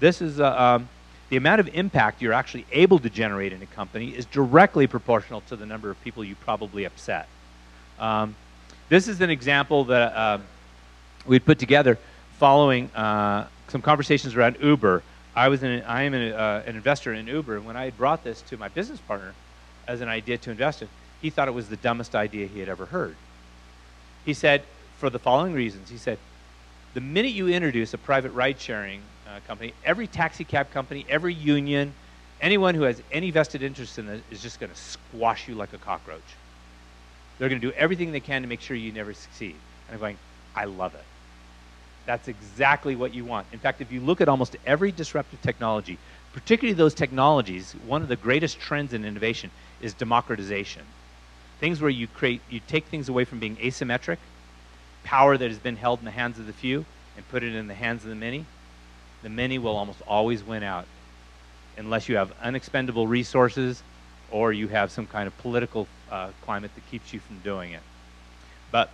This is the amount of impact you're actually able to generate in a company is directly proportional to the number of people you probably upset. This is an example that we'd put together following some conversations around Uber. I am an investor in Uber, and when I had brought this to my business partner as an idea to invest in, he thought it was the dumbest idea he had ever heard. He said, for the following reasons, he said, the minute you introduce a private ride-sharing company, every taxi cab company, every union, anyone who has any vested interest in it is just going to squash you like a cockroach. They're going to do everything they can to make sure you never succeed. And I'm going, I love it. That's exactly what you want. In fact, if you look at almost every disruptive technology, particularly those technologies, one of the greatest trends in innovation is democratization. Things where you take things away from being asymmetric, power that has been held in the hands of the few, and put it in the hands of the many. The many will almost always win out, unless you have unexpendable resources or you have some kind of political climate that keeps you from doing it. But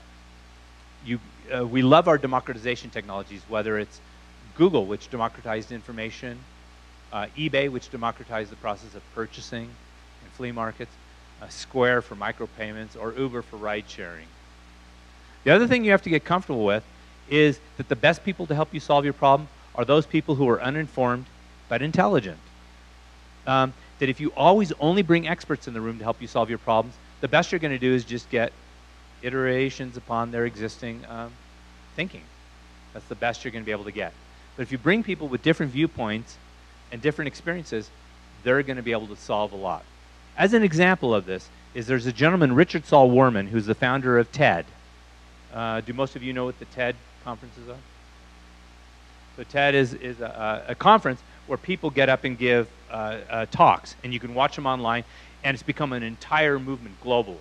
we love our democratization technologies, whether it's Google, which democratized information, eBay, which democratized the process of purchasing in flea markets, Square for micropayments, or Uber for ride sharing. The other thing you have to get comfortable with is that the best people to help you solve your problem are those people who are uninformed but intelligent. That if you always only bring experts in the room to help you solve your problems, the best you're going to do is just get iterations upon their existing thinking. That's the best you're going to be able to get. But if you bring people with different viewpoints and different experiences, they're going to be able to solve a lot. As an example of this, there's a gentleman, Richard Saul Wurman, who's the founder of TED. Do most of you know what the TED conferences are? So TED is a conference where people get up and give talks, and you can watch them online, and it's become an entire movement globally.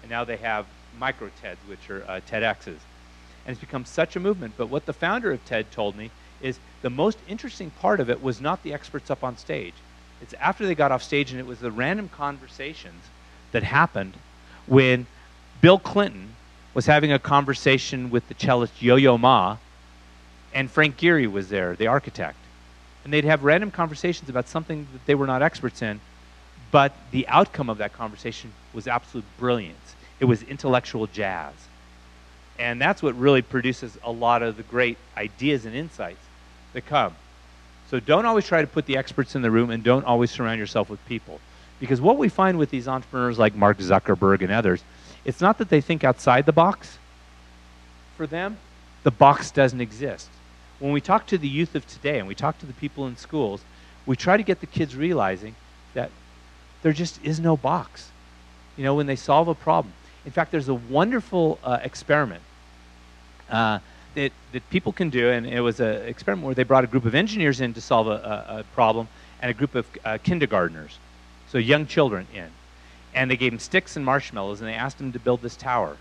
And now they have micro TEDs, which are TEDx's. And it's become such a movement. But what the founder of TED told me is the most interesting part of it was not the experts up on stage. It's after they got off stage, and it was the random conversations that happened when Bill Clinton was having a conversation with the cellist Yo-Yo Ma, and Frank Gehry was there, the architect. And they'd have random conversations about something that they were not experts in, but the outcome of that conversation was absolute brilliance. It was intellectual jazz. And that's what really produces a lot of the great ideas and insights that come. So don't always try to put the experts in the room, and don't always surround yourself with people. Because what we find with these entrepreneurs like Mark Zuckerberg and others, it's not that they think outside the box. For them, the box doesn't exist. When we talk to the youth of today and we talk to the people in schools, we try to get the kids realizing that there just is no box, when they solve a problem. In fact, there's a wonderful experiment that people can do, and it was an experiment where they brought a group of engineers in to solve a problem and a group of kindergartners, so young children in. And they gave them sticks and marshmallows, and they asked them to build this tower.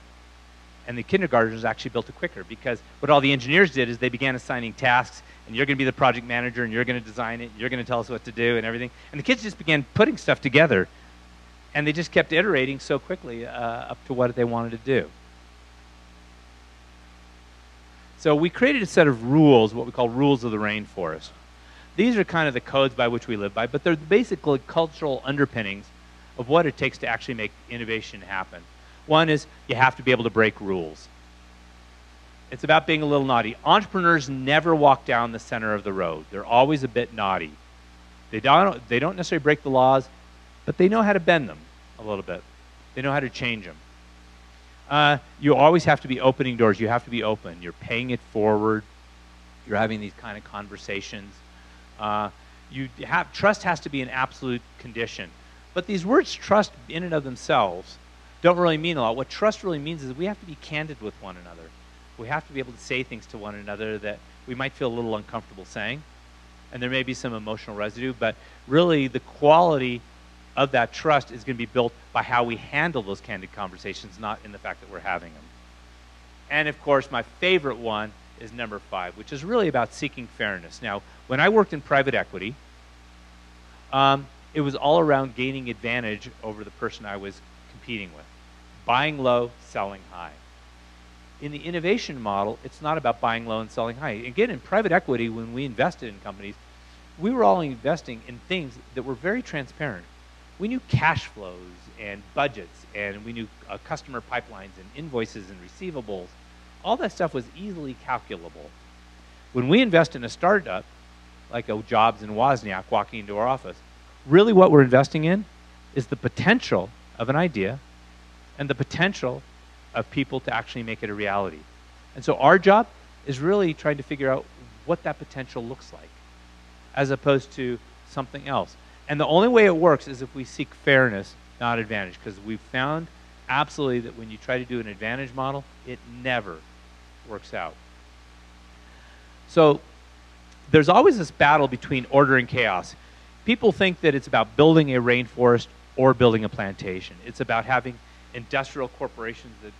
And the kindergartners actually built it quicker, because what all the engineers did is they began assigning tasks, and you're going to be the project manager, and you're going to design it, and you're going to tell us what to do and everything. And the kids just began putting stuff together, and they just kept iterating so quickly up to what they wanted to do. So we created a set of rules, what we call rules of the rainforest. These are kind of the codes by which we live by, but they're basically cultural underpinnings of what it takes to actually make innovation happen. One is you have to be able to break rules. It's about being a little naughty. Entrepreneurs never walk down the center of the road. They're always a bit naughty. They don't necessarily break the laws, but they know how to bend them a little bit. They know how to change them. You always have to be opening doors. You have to be open. You're paying it forward. You're having these kind of conversations. Trust has to be an absolute condition. But these words trust in and of themselves don't really mean a lot. What trust really means is we have to be candid with one another. We have to be able to say things to one another that we might feel a little uncomfortable saying. And there may be some emotional residue, but really the quality of that trust is going to be built by how we handle those candid conversations, not in the fact that we're having them. And of course, my favorite one is number 5, which is really about seeking fairness. Now, when I worked in private equity, it was all around gaining advantage over the person I was competing with. Buying low, selling high. In the innovation model, it's not about buying low and selling high. Again, in private equity, when we invested in companies, we were all investing in things that were very transparent. We knew cash flows and budgets, and we knew customer pipelines and invoices and receivables. All that stuff was easily calculable. When we invest in a startup, like a Jobs and Wozniak walking into our office, really what we're investing in is the potential of an idea and the potential of people to actually make it a reality. And so our job is really trying to figure out what that potential looks like, as opposed to something else. And the only way it works is if we seek fairness, not advantage, because we've found absolutely that when you try to do an advantage model, it never works out. So there's always this battle between order and chaos. People think that it's about building a rainforest or building a plantation. It's about having industrial corporations that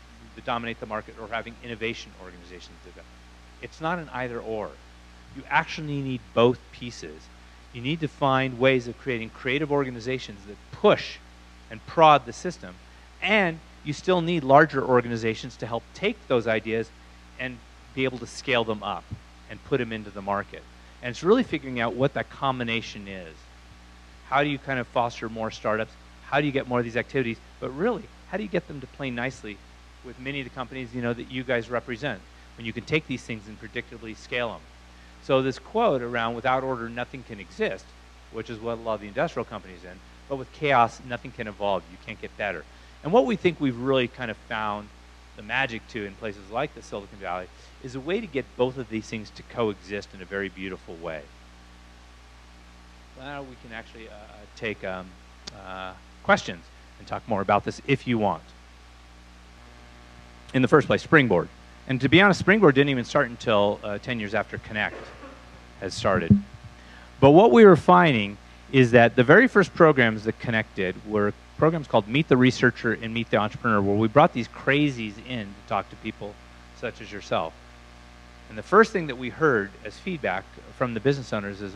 dominate the market or having innovation organizations that do. It's not an either or. You actually need both pieces. You need to find ways of creating creative organizations that push and prod the system, and you still need larger organizations to help take those ideas and be able to scale them up and put them into the market. And it's really figuring out what that combination is. How do you kind of foster more startups? How do you get more of these activities? But really, how do you get them to play nicely with many of the companies that you guys represent, when you can take these things and predictably scale them? So this quote around without order, nothing can exist, which is what a lot of the industrial companies in, but with chaos, nothing can evolve. You can't get better. And what we think we've really kind of found the magic to in places like the Silicon Valley is a way to get both of these things to coexist in a very beautiful way. Now we can actually take questions and talk more about this if you want. In the first place, Springboard. And to be honest, Springboard didn't even start until 10 years after Connect has started. But what we were finding is that the very first programs that Connect did were programs called Meet the Researcher and Meet the Entrepreneur, where we brought these crazies in to talk to people such as yourself. And the first thing that we heard as feedback from the business owners is,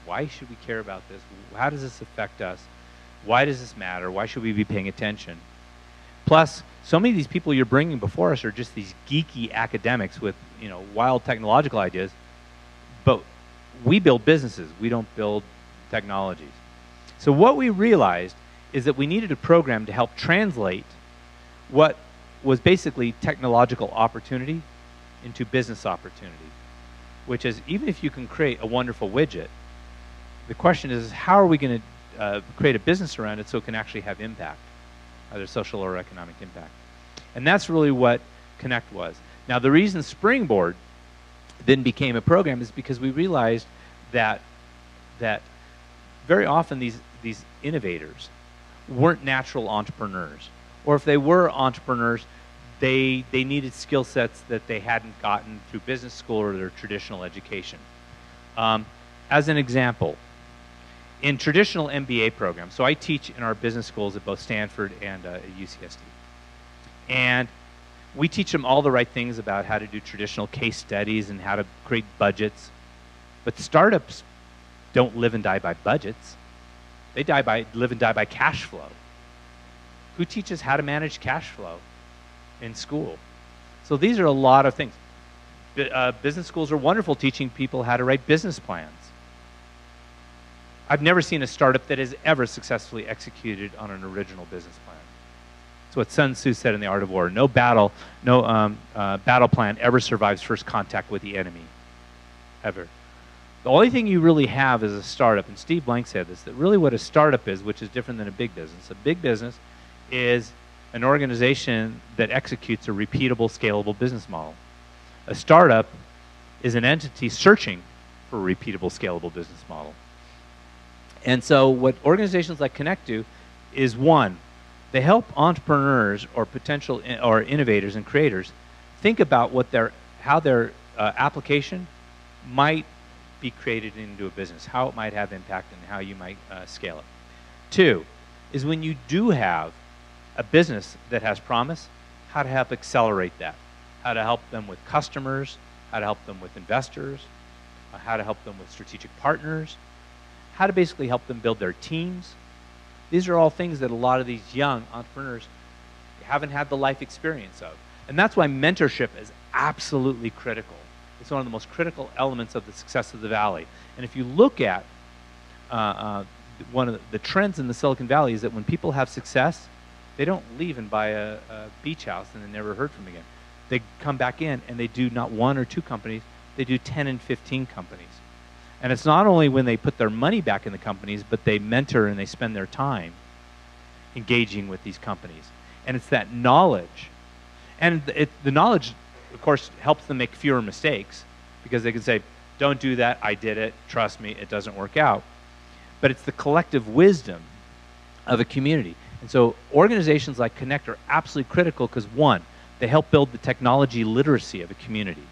why should we care about this? How does this affect us? Why does this matter? Why should we be paying attention? Plus, so many of these people you're bringing before us are just these geeky academics with wild technological ideas, but we build businesses. We don't build technologies. So what we realized is that we needed a program to help translate what was basically technological opportunity into business opportunity, which is, even if you can create a wonderful widget, the question is how are we going to create a business around it so it can actually have impact, either social or economic impact. And that's really what Connect was. Now, the reason Springboard then became a program is because we realized that very often these innovators weren't natural entrepreneurs, or if they were entrepreneurs, they needed skill sets that they hadn't gotten through business school or their traditional education. As an example, in traditional MBA programs, so I teach in our business schools at both Stanford and at UCSD, and we teach them all the right things about how to do traditional case studies and how to create budgets, but startups don't live and die by budgets. They live and die by cash flow. Who teaches how to manage cash flow in school? So these are a lot of things. Business schools are wonderful teaching people how to write business plans. I've never seen a startup that has ever successfully executed on an original business plan. That's what Sun Tzu said in The Art of War. No battle plan ever survives first contact with the enemy, ever. The only thing you really have is a startup, and Steve Blank said this, that really what a startup is, which is different than a big business. A big business is an organization that executes a repeatable, scalable business model. A startup is an entity searching for a repeatable, scalable business model. And so what organizations like Connect do is, one, they help entrepreneurs or potential or innovators and creators think about how their application might be created into a business, how it might have impact, and how you might scale it. Two is, when you do have a business that has promise, how to help accelerate that, how to help them with customers, how to help them with investors, how to help them with strategic partners, how to basically help them build their teams. These are all things that a lot of these young entrepreneurs haven't had the life experience of. And that's why mentorship is absolutely critical. It's one of the most critical elements of the success of the Valley. And if you look at one of the trends in the Silicon Valley, is that when people have success, they don't leave and buy a beach house and then never heard from again. They come back in and they do not one or two companies, they do 10 and 15 companies. And it's not only when they put their money back in the companies, but they mentor and they spend their time engaging with these companies. And it's that knowledge. And the knowledge, of course, helps them make fewer mistakes, because they can say, don't do that, I did it, trust me, it doesn't work out. But it's the collective wisdom of a community. And so organizations like Connect are absolutely critical because, one, they help build the technology literacy of a community.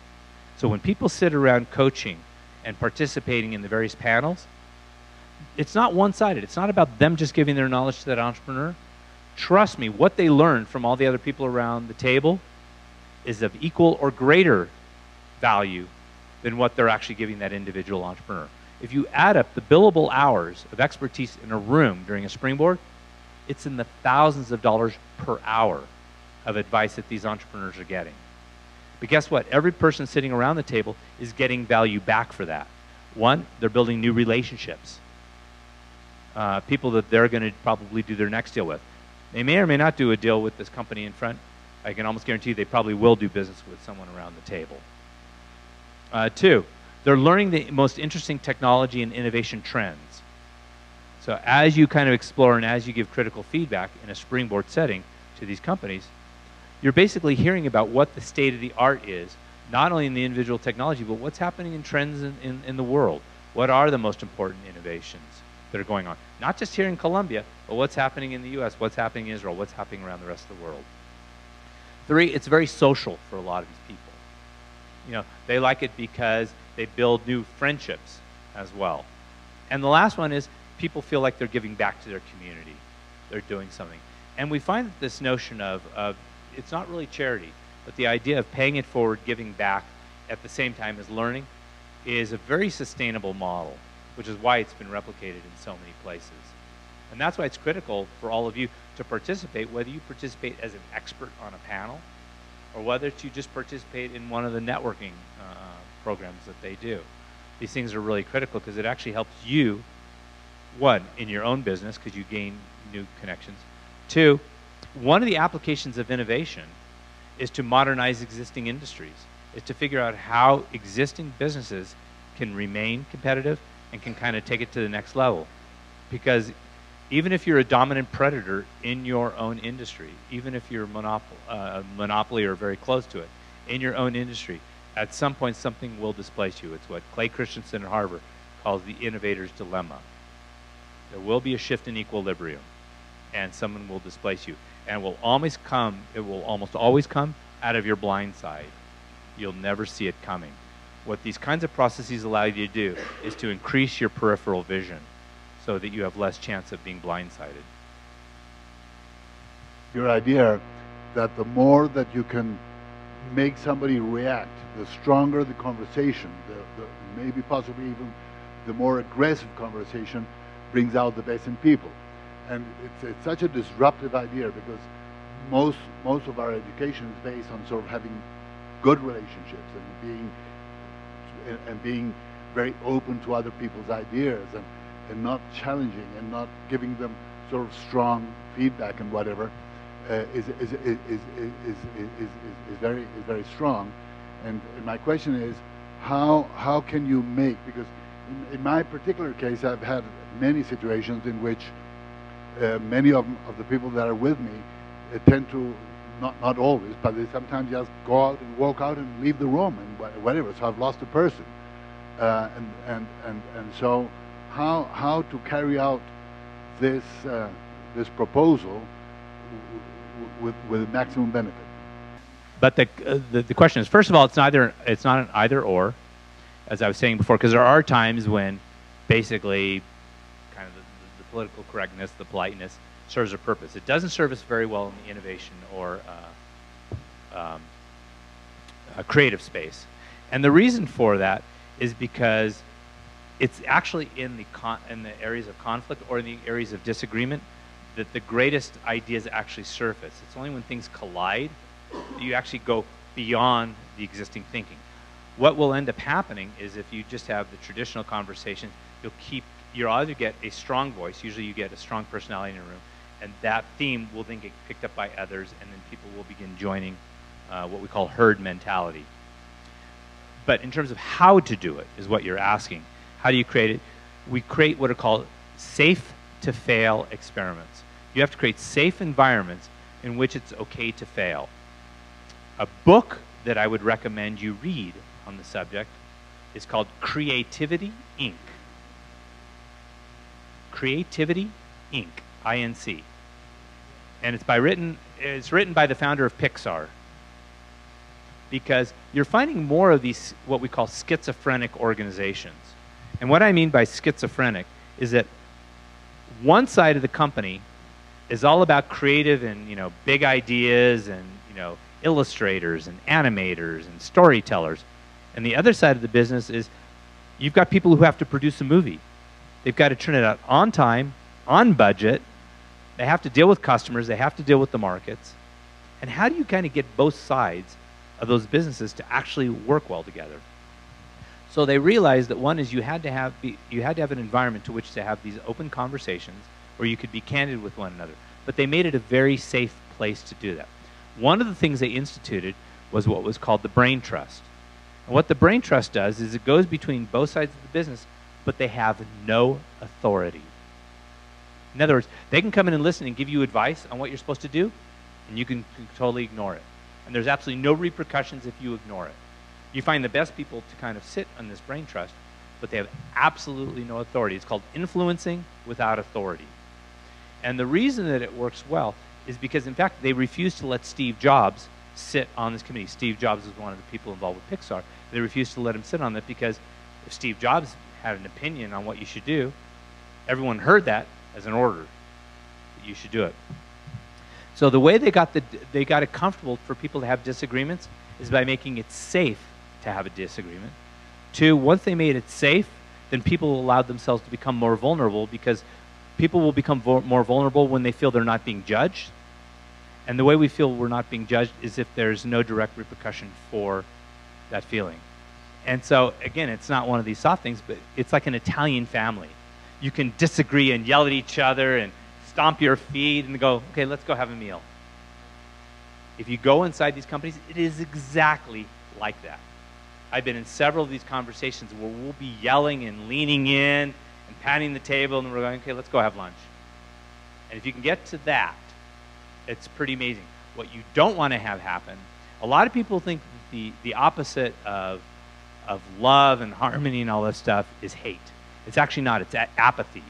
So when people sit around coaching and participating in the various panels, it's not one-sided. It's not about them just giving their knowledge to that entrepreneur. Trust me, what they learn from all the other people around the table is of equal or greater value than what they're actually giving that individual entrepreneur. If you add up the billable hours of expertise in a room during a Springboard, it's in the thousands of dollars per hour of advice that these entrepreneurs are getting. But guess what? Every person sitting around the table is getting value back for that. One, they're building new relationships. People that they're going to probably do their next deal with. They may or may not do a deal with this company in front. I can almost guarantee they probably will do business with someone around the table. Two, they're learning the most interesting technology and innovation trends. So as you kind of explore and as you give critical feedback in a Springboard setting to these companies, you're basically hearing about what the state of the art is, not only in the individual technology, but what's happening in trends in the world. What are the most important innovations that are going on? Not just here in Columbia, but what's happening in the US, what's happening in Israel, what's happening around the rest of the world. Three, it's very social for a lot of these people. You know, they like it because they build new friendships as well. And the last one is people feel like they're giving back to their community. They're doing something. And we find that this notion of it's not really charity, but the idea of paying it forward, giving back at the same time as learning is a very sustainable model, which is why it's been replicated in so many places. And that's why it's critical for all of you to participate, whether you participate as an expert on a panel or whether you just participate in one of the networking programs that they do. these things are really critical because it actually helps you, one, in your own business because you gain new connections. Two, one of the applications of innovation is to modernize existing industries, is to figure out how existing businesses can remain competitive and can kind of take it to the next level. Because even if you're a dominant predator in your own industry, even if you're a monopoly or very close to it, in your own industry, at some point something will displace you. It's what Clay Christensen at Harvard calls the innovator's dilemma. There will be a shift in equilibrium, and someone will displace you. And it will almost always come out of your blind side. You'll never see it coming. What these kinds of processes allow you to do is to increase your peripheral vision so that you have less chance of being blindsided. Your idea that the more that you can make somebody react, the stronger the conversation, maybe possibly even the more aggressive conversation brings out the best in people. And it's such a disruptive idea because most of our education is based on sort of having good relationships and being very open to other people's ideas and not challenging and not giving them sort of strong feedback and whatever is very strong. And my question is, how can you make, because in my particular case I've had many situations in which many of the people that are with me tend to, not always, but they sometimes just go out and walk out and leave the room and whatever. So I've lost a person, and so how to carry out this proposal with maximum benefit. But the question is, first of all, it's not an either or, as I was saying before, because there are times when basically kind of the political correctness, the politeness serves a purpose. It doesn't serve us very well in the innovation or a creative space. And the reason for that is because it's actually in the areas of conflict or in the areas of disagreement that the greatest ideas actually surface. It's only when things collide that you actually go beyond the existing thinking. What will end up happening is if you just have the traditional conversation, you'll either get a strong voice, usually you get a strong personality in a room, and that theme will then get picked up by others, and then people will begin joining what we call herd mentality. But in terms of how to do it is what you're asking. How do you create it? We create what are called safe to fail experiments. You have to create safe environments in which it's okay to fail. A book that I would recommend you read on the subject is called Creativity, Inc. Creativity, Inc. I-N-C. And it's written by the founder of Pixar. Because you're finding more of these, what we call schizophrenic organizations. And what I mean by schizophrenic is that one side of the company is all about creative and big ideas and illustrators and animators and storytellers, and the other side of the business is you've got people who have to produce a movie. They've got to turn it out on time, on budget. They have to deal with customers. They have to deal with the markets. And how do you kind of get both sides of those businesses to actually work well together? So they realized that one is you had to have an environment to which to have these open conversations where you could be candid with one another. But they made it a very safe place to do that. One of the things they instituted was what was called the brain trust. And what the brain trust does is it goes between both sides of the business, but they have no authority. In other words, they can come in and listen and give you advice on what you're supposed to do, and you can totally ignore it. And there's absolutely no repercussions if you ignore it. You find the best people to kind of sit on this brain trust, but they have absolutely no authority. It's called influencing without authority. And the reason that it works well is because, in fact, they refused to let Steve Jobs sit on this committee. Steve Jobs was one of the people involved with Pixar. They refused to let him sit on it because if Steve Jobs had an opinion on what you should do, everyone heard that as an order that you should do it. So the way they got it comfortable for people to have disagreements is by making it safe to have a disagreement. Two, once they made it safe, then people allowed themselves to become more vulnerable, because people will become more vulnerable when they feel they're not being judged. And the way we feel we're not being judged is if there's no direct repercussion for that feeling. And so, again, it's not one of these soft things, but it's like an Italian family. You can disagree and yell at each other and stomp your feet and go, okay, let's go have a meal. If you go inside these companies, it is exactly like that. I've been in several of these conversations where we'll be yelling and leaning in and patting the table, and we're going, okay, let's go have lunch. And if you can get to that, it's pretty amazing. What you don't want to have happen, a lot of people think the opposite of love and harmony and all this stuff is hate. It's actually not. It's apathy.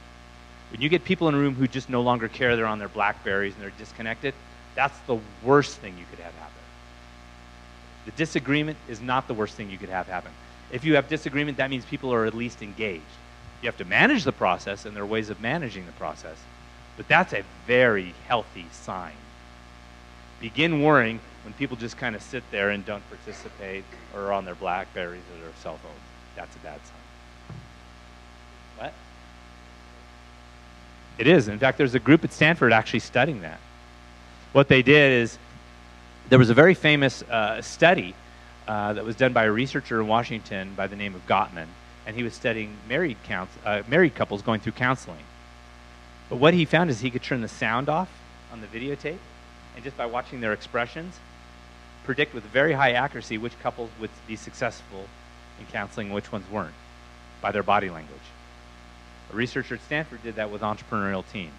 When you get people in a room who just no longer care, they're on their Blackberries and they're disconnected, that's the worst thing you could have happen. The disagreement is not the worst thing you could have happen. If you have disagreement, that means people are at least engaged. You have to manage the process, and there are ways of managing the process. But that's a very healthy sign. Begin worrying when people just kind of sit there and don't participate or are on their Blackberries or their cell phones. That's a bad sign. What? It is. In fact, there's a group at Stanford actually studying that. What they did is, there was a very famous study that was done by a researcher in Washington by the name of Gottman, and he was studying married couples going through counseling. But what he found is he could turn the sound off on the videotape, and just by watching their expressions, predict with very high accuracy which couples would be successful in counseling and which ones weren't, by their body language. A researcher at Stanford did that with entrepreneurial teams.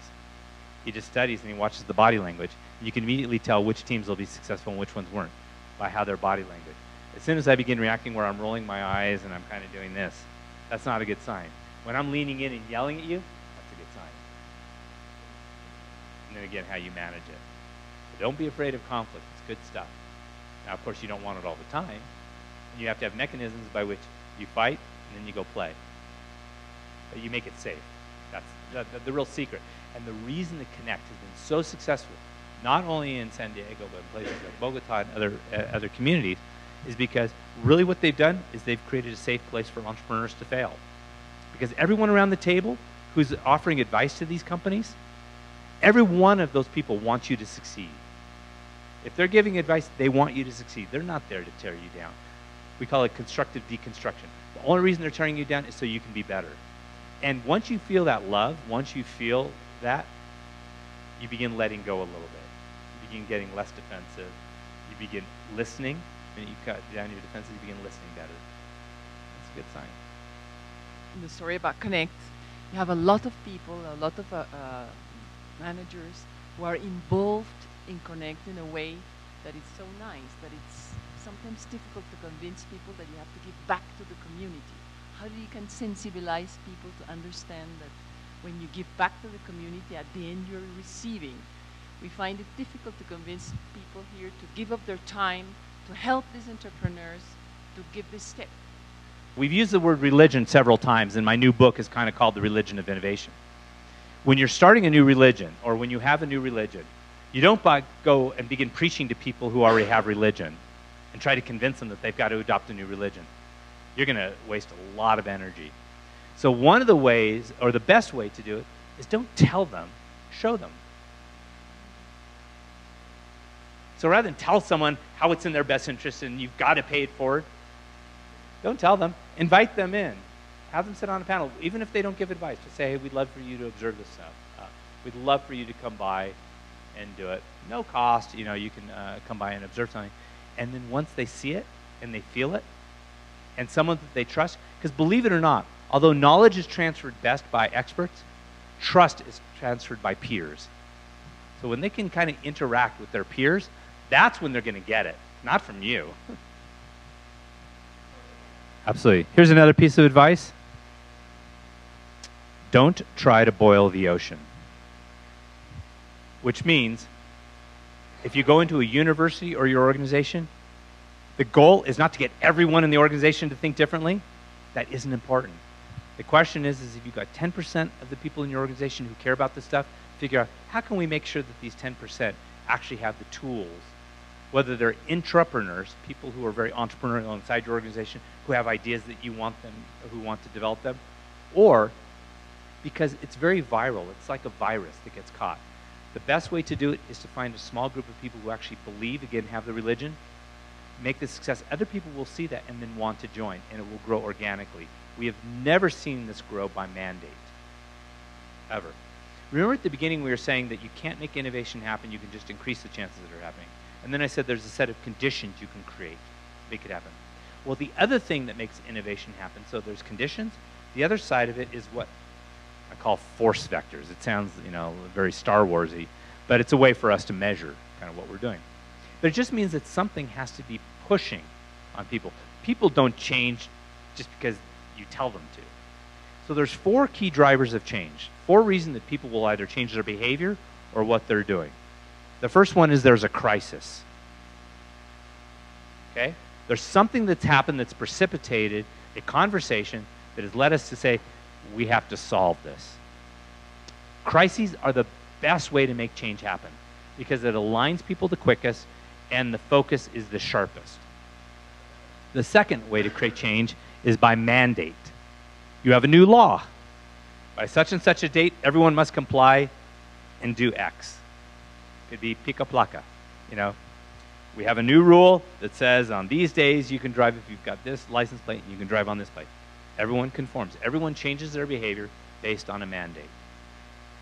He just studies and he watches the body language. You can immediately tell which teams will be successful and which ones weren't by how their body language. As soon as I begin reacting where I'm rolling my eyes and I'm kind of doing this, that's not a good sign. When I'm leaning in and yelling at you, that's a good sign. And then again, how you manage it. So don't be afraid of conflict. It's good stuff. Now, of course, you don't want it all the time. And you have to have mechanisms by which you fight and then you go play. But you make it safe. That's the real secret. And the reason that Connect has been so successful, not only in San Diego, but in places like Bogota and other communities, is because really what they've done is they've created a safe place for entrepreneurs to fail. Because everyone around the table who's offering advice to these companies, every one of those people wants you to succeed. If they're giving advice, they want you to succeed. They're not there to tear you down. We call it constructive deconstruction. The only reason they're tearing you down is so you can be better. And once you feel that love, once you feel that, you begin letting go a little bit. You begin getting less defensive. You begin listening. And you cut down your defenses, you begin listening better. That's a good sign. In the story about Connect, you have a lot of people, a lot of managers who are involved in Connect in a way that is so nice, that it's sometimes difficult to convince people that you have to give back to the community. How do you can sensibilize people to understand that when you give back to the community, at the end you're receiving? We find it difficult to convince people here to give up their time, to help these entrepreneurs to give this step. We've used the word religion several times, and my new book is kind of called The Religion of Innovation. When you're starting a new religion, or when you have a new religion, you don't go and begin preaching to people who already have religion and try to convince them that they've got to adopt a new religion. You're going to waste a lot of energy. So one of the ways, or the best way to do it, is don't tell them, show them. So rather than tell someone how it's in their best interest and you've got to pay it forward, don't tell them. Invite them in. Have them sit on a panel. Even if they don't give advice, just say, hey, we'd love for you to observe this stuff. We'd love for you to come by and do it. No cost. You know, you can come by and observe something. And then once they see it and they feel it, and someone that they trust, because believe it or not, although knowledge is transferred best by experts, trust is transferred by peers. So when they can kind of interact with their peers, that's when they're going to get it, not from you. Absolutely. Here's another piece of advice. Don't try to boil the ocean. Which means, if you go into a university or your organization, the goal is not to get everyone in the organization to think differently. That isn't important. The question is if you've got 10% of the people in your organization who care about this stuff, figure out how can we make sure that these 10% actually have the tools, whether they're intrapreneurs, people who are very entrepreneurial inside your organization, who have ideas that you want them, who want to develop them, or because it's very viral. It's like a virus that gets caught. The best way to do it is to find a small group of people who actually believe, again, have the religion, make this success, other people will see that and then want to join, and it will grow organically. We have never seen this grow by mandate, ever. Remember at the beginning we were saying that you can't make innovation happen, you can just increase the chances that are happening. And then I said there's a set of conditions you can create to make it happen. Well, the other thing that makes innovation happen, so there's conditions. The other side of it is what I call force vectors. It sounds, very Star Wars-y, but it's a way for us to measure kind of what we're doing. But it just means that something has to be pushing on people. People don't change just because you tell them to. So there's 4 key drivers of change. 4 reasons that people will either change their behavior or what they're doing. The first one is there's a crisis. Okay? There's something that's happened that's precipitated a conversation that has led us to say, we have to solve this. Crises are the best way to make change happen because it aligns people the quickest and the focus is the sharpest. The second way to create change is by mandate. You have a new law. By such and such a date, everyone must comply and do X. Could be pica placa, We have a new rule that says on these days you can drive if you've got this license plate, you can drive on this plate. Everyone conforms. Everyone changes their behavior based on a mandate.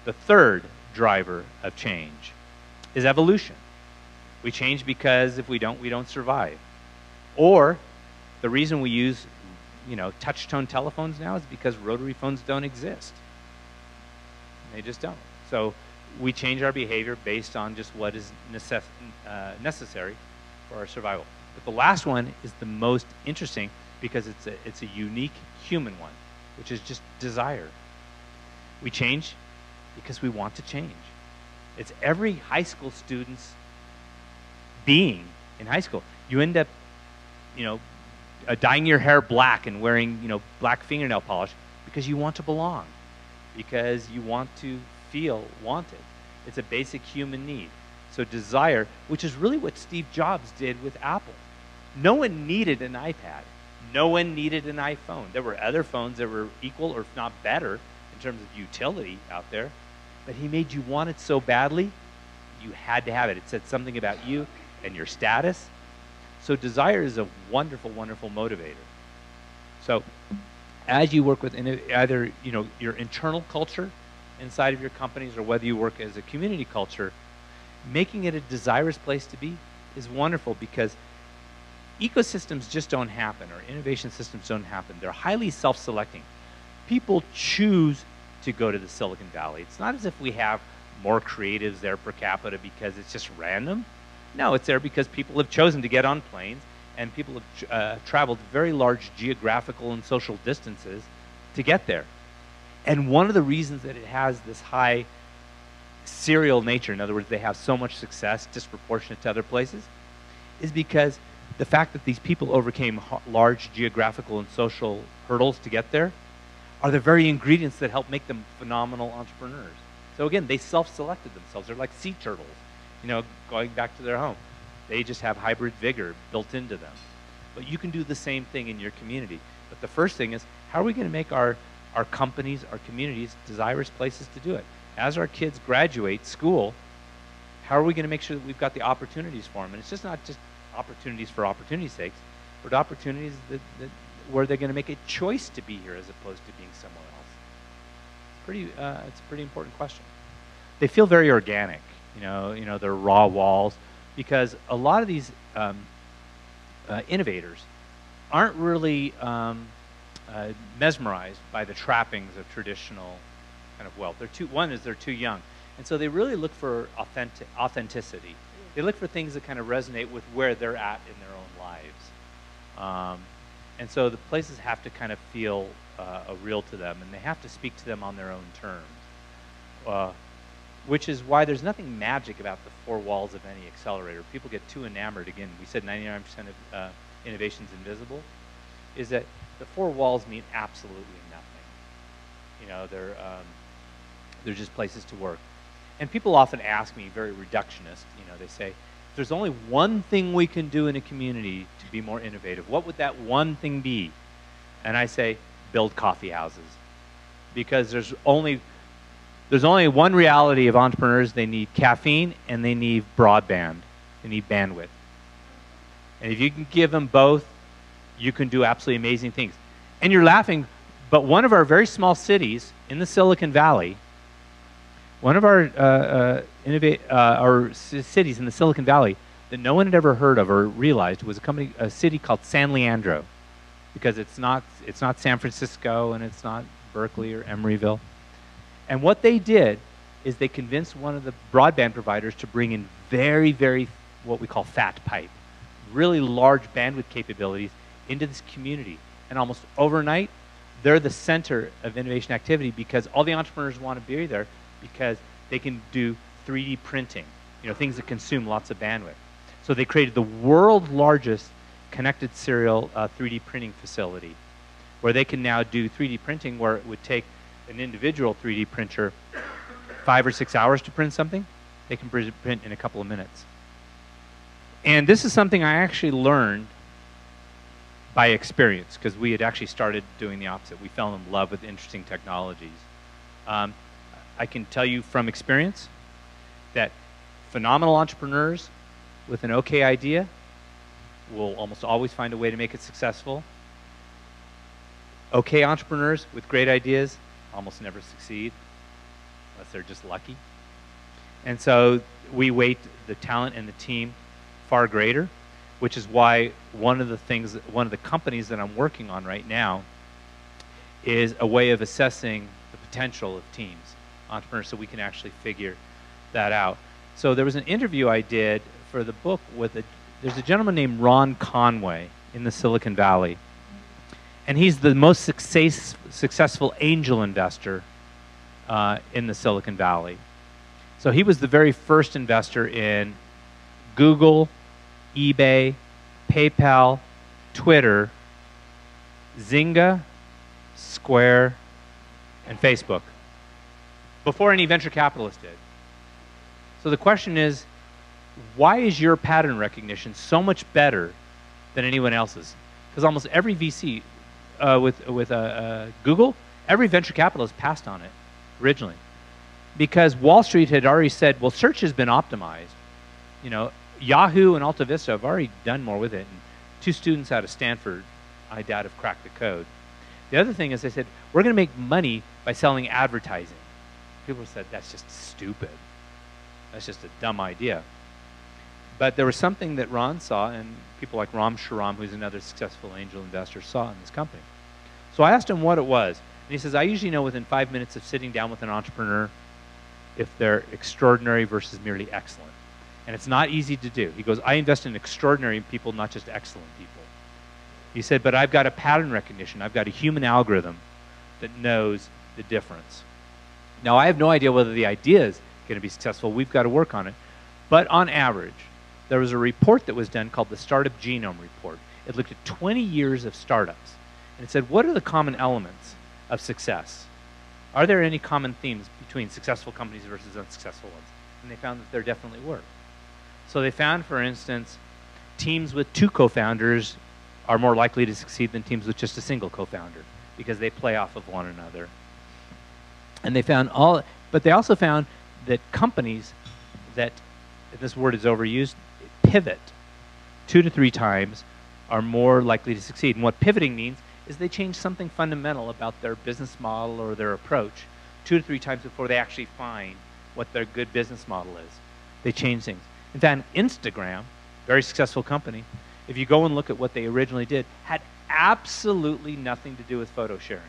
The third driver of change is evolution. We change because if we don't survive. Or the reason we use, touch-tone telephones now is because rotary phones don't exist. They just don't. So we change our behavior based on just what is necessary for our survival. But the last one is the most interesting because it's a unique human one, which is just desire. We change because we want to change. It's every high school student's being in high school. You end up, dyeing your hair black and wearing, black fingernail polish because you want to belong, because you want to feel wanted. It's a basic human need. So desire, which is really what Steve Jobs did with Apple. No one needed an iPad. No one needed an iPhone. There were other phones that were equal or if not better in terms of utility out there. But he made you want it so badly, you had to have it. It said something about you and your status. So desire is a wonderful, wonderful motivator. So as you work with either your internal culture inside of your companies or whether you work as a community culture, making it a desirous place to be is wonderful because ecosystems just don't happen or innovation systems don't happen. They're highly self-selecting. People choose to go to the Silicon Valley. It's not as if we have more creatives there per capita because it's just random. No, it's there because people have chosen to get on planes and people have traveled very large geographical and social distances to get there. And one of the reasons that it has this high serial nature, in other words, they have so much success disproportionate to other places, is because the fact that these people overcame large geographical and social hurdles to get there are the very ingredients that help make them phenomenal entrepreneurs. So again, they self-selected themselves. They're like sea turtles, going back to their home. They just have hybrid vigor built into them. But you can do the same thing in your community. But the first thing is, how are we going to make our companies, our communities, desirous places to do it? As our kids graduate school, how are we going to make sure that we've got the opportunities for them? And it's just not just opportunities for opportunity's sake, but opportunities that where they're going to make a choice to be here as opposed to being somewhere else. It's a pretty important question. They feel very organic, they're raw walls, because a lot of these innovators aren't really mesmerized by the trappings of traditional kind of wealth. One is they're too young, and so they really look for authenticity. They look for things that kind of resonate with where they're at in their own lives. And so the places have to kind of feel real to them, and they have to speak to them on their own terms, which is why there's nothing magic about the 4 walls of any accelerator. People get too enamored. Again, we said 99% of innovation's invisible, is that the 4 walls mean absolutely nothing. They're just places to work. And people often ask me, very reductionist, they say, if there's only one thing we can do in a community to be more innovative, what would that one thing be? And I say, build coffee houses. Because there's only one reality of entrepreneurs. They need caffeine and they need broadband. They need bandwidth. And if you can give them both, you can do absolutely amazing things. And you're laughing, but one of our very small cities in the Silicon Valley, one of our cities in the Silicon Valley that no one had ever heard of or realized was a city called San Leandro, because it's not San Francisco and it's not Berkeley or Emeryville. And what they did is they convinced one of the broadband providers to bring in very, very, what we call fat pipe, really large bandwidth capabilities into this community. And almost overnight, they're the center of innovation activity because all the entrepreneurs want to be there because they can do 3D printing, things that consume lots of bandwidth. So they created the world's largest connected serial 3D printing facility, where they can now do 3D printing where it would take an individual 3D printer 5 or 6 hours to print something. They can print in a couple of minutes. And this is something I actually learned by experience, because we had actually started doing the opposite. We fell in love with interesting technologies. I can tell you from experience that phenomenal entrepreneurs with an okay idea will almost always find a way to make it successful. Okay entrepreneurs with great ideas almost never succeed, unless they're just lucky. And so we weight the talent and the team far greater, which is why one of the companies that I'm working on right now is a way of assessing the potential of teams, entrepreneurs, so we can actually figure that out. So there was an interview I did for the book there's a gentleman named Ron Conway in the Silicon Valley, and he's the most successful angel investor in the Silicon Valley. So he was the very first investor in Google, eBay, PayPal, Twitter, Zynga, Square, and Facebook, before any venture capitalist did. So the question is, why is your pattern recognition so much better than anyone else's? Because almost every VC with Google, every venture capitalist passed on it originally, because Wall Street had already said, well, search has been optimized. Yahoo and Alta Vista have already done more with it. And 2 students out of Stanford, I doubt, have cracked the code. The other thing is they said, we're going to make money by selling advertising. People said, that's just stupid. That's just a dumb idea. But there was something that Ron saw, and people like Ram Shriram, who's another successful angel investor, saw in this company. So I asked him what it was. And he says, I usually know within 5 minutes of sitting down with an entrepreneur if they're extraordinary versus merely excellent. And it's not easy to do. He goes, I invest in extraordinary people, not just excellent people. He said, but I've got a pattern recognition. I've got a human algorithm that knows the difference. Now, I have no idea whether the idea is going to be successful. We've got to work on it. But on average, there was a report that was done called the Startup Genome Report. It looked at 20 years of startups. And it said, what are the common elements of success? Are there any common themes between successful companies versus unsuccessful ones? And they found that there definitely were. So they found, for instance, teams with 2 co-founders are more likely to succeed than teams with just a single co-founder, because they play off of one another. And they found but they also found that companies that, if this word is overused, pivot 2 to 3 times are more likely to succeed. And what pivoting means is they change something fundamental about their business model or their approach 2 to 3 times before they actually find what their good business model is. They change things. In fact, Instagram, very successful company, if you go and look at what they originally did, had absolutely nothing to do with photo sharing.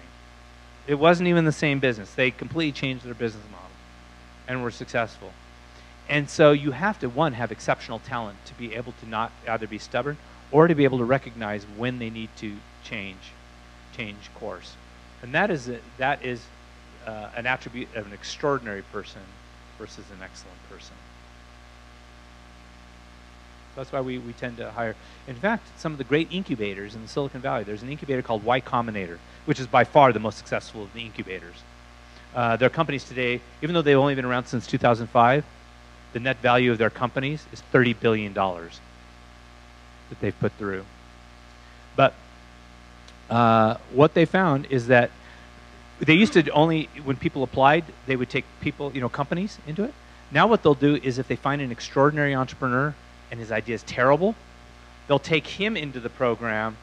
It wasn't even the same business. They completely changed their business model and were successful. And so you have to, one, have exceptional talent to be able to not either be stubborn or to be able to recognize when they need to change course. And that is an attribute of an extraordinary person versus an excellent person. That's why we tend to hire. In fact, some of the great incubators in the Silicon Valley, there's an incubator called Y Combinator, which is by far the most successful of the incubators. Their companies today, even though they've only been around since 2005, the net value of their companies is $30 billion that they've put through. But what they found is that they used to only, when people applied, they would take people, companies into it. Now what they'll do is if they find an extraordinary entrepreneur and his idea is terrible, they'll take him into the program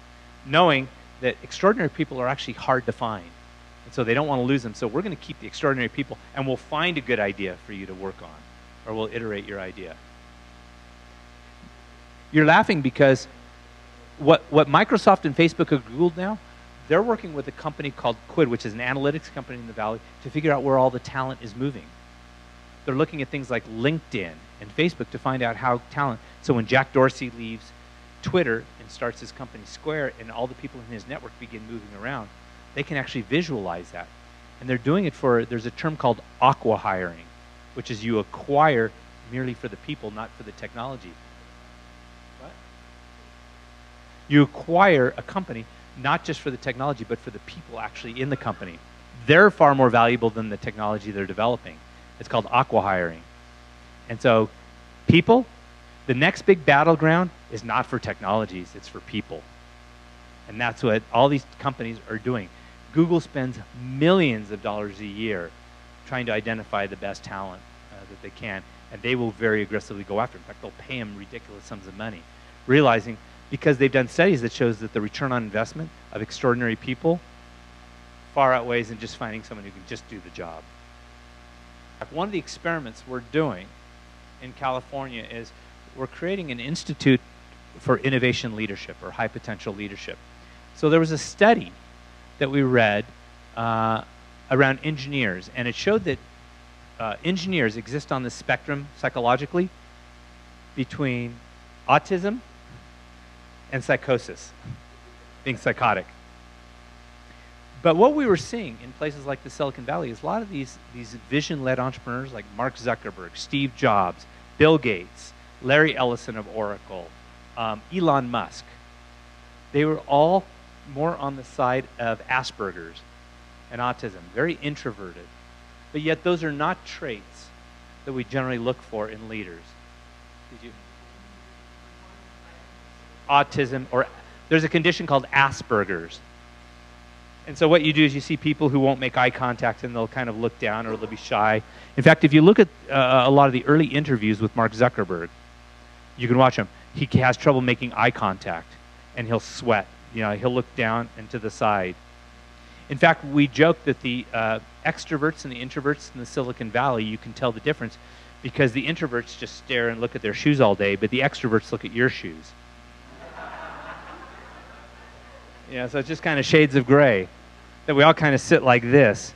knowing that extraordinary people are actually hard to find. And so they don't want to lose them. So we're going to keep the extraordinary people, and we'll find a good idea for you to work on, or we'll iterate your idea. You're laughing because what Microsoft and Facebook have Googled now, they're working with a company called Quid, which is an analytics company in the Valley, to figure out where all the talent is moving. They're looking at things like LinkedIn and Facebook to find out how talent. So when Jack Dorsey leaves Twitter and starts his company Square, and all the people in his network begin moving around, they can actually visualize that. And they're doing it for, there's a term called acqui-hiring, which is you acquire merely for the people, not for the technology. What? You acquire a company not just for the technology, but for the people actually in the company. They're far more valuable than the technology they're developing. It's called acqui-hiring. And so people, the next big battleground is not for technologies, it's for people. And that's what all these companies are doing. Google spends millions of dollars a year trying to identify the best talent that they can, and they will very aggressively go after it. In fact, they'll pay them ridiculous sums of money, realizing, because they've done studies that shows that the return on investment of extraordinary people far outweighs than just finding someone who can just do the job. One of the experiments we're doing in California is we're creating an institute for innovation leadership, or high potential leadership. So there was a study that we read around engineers, and it showed that engineers exist on the spectrum psychologically between autism and psychosis, being psychotic. But what we were seeing in places like the Silicon Valley is a lot of these vision-led entrepreneurs like Mark Zuckerberg, Steve Jobs, Bill Gates, Larry Ellison of Oracle, Elon Musk. They were all more on the side of Asperger's and autism, very introverted. But yet those are not traits that we generally look for in leaders. Did you? Autism, or there's a condition called Asperger's. And so what you do is you see people who won't make eye contact, and they'll kind of look down, or they'll be shy. In fact, if you look at a lot of the early interviews with Mark Zuckerberg, you can watch him. He has trouble making eye contact, and he'll sweat. You know, he'll look down and to the side. In fact, we joke that the extroverts and the introverts in the Silicon Valley, you can tell the difference, because the introverts just stare and look at their shoes all day, but the extroverts look at your shoes. Yeah, so it's just kind of shades of gray, that we all kind of sit like this.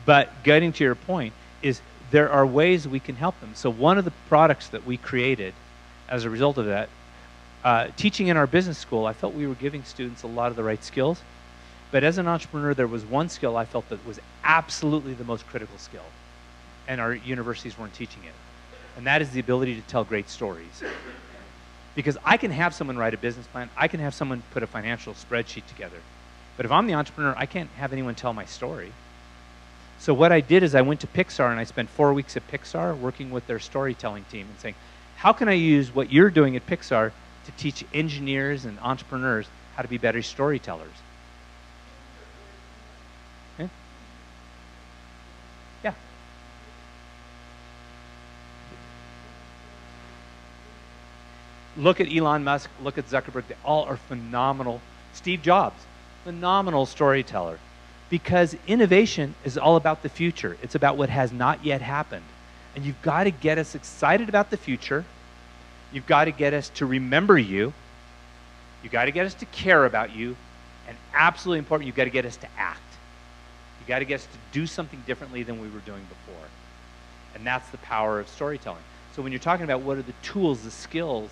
But getting to your point is there are ways we can help them. So one of the products that we created as a result of that, teaching in our business school, I felt we were giving students a lot of the right skills. But as an entrepreneur, there was one skill I felt that was absolutely the most critical skill, and our universities weren't teaching it. And that is the ability to tell great stories. Because I can have someone write a business plan, I can have someone put a financial spreadsheet together. But if I'm the entrepreneur, I can't have anyone tell my story. So what I did is I went to Pixar, and I spent 4 weeks at Pixar working with their storytelling team and saying, how can I use what you're doing at Pixar to teach engineers and entrepreneurs how to be better storytellers? Okay? Yeah. Look at Elon Musk, look at Zuckerberg, they all are phenomenal. Steve Jobs, phenomenal storyteller. Because innovation is all about the future. It's about what has not yet happened. And you've got to get us excited about the future. You've got to get us to remember you. You've got to get us to care about you. And absolutely important, you've got to get us to act. You've got to get us to do something differently than we were doing before. And that's the power of storytelling. So when you're talking about what are the tools, the skills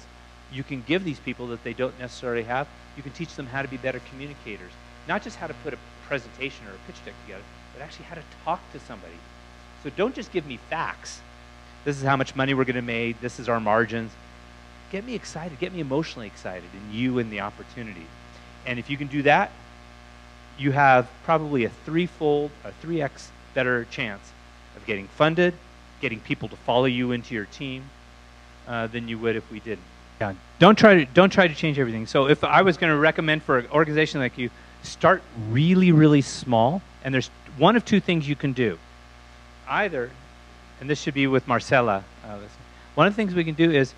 you can give these people that they don't necessarily have, you can teach them how to be better communicators. Not just how to put a presentation or a pitch deck together, but actually how to talk to somebody. So don't just give me facts. This is how much money we're going to make. This is our margins. Get me excited. Get me emotionally excited in you and the opportunity. And if you can do that, you have probably a 3x better chance of getting funded, getting people to follow you into your team than you would if we didn't. Yeah. Don't try to change everything. So if I was going to recommend for an organization like you, start really, really small. And there's one of two things you can do. Either, and this should be with Marcella, one of the things we can do is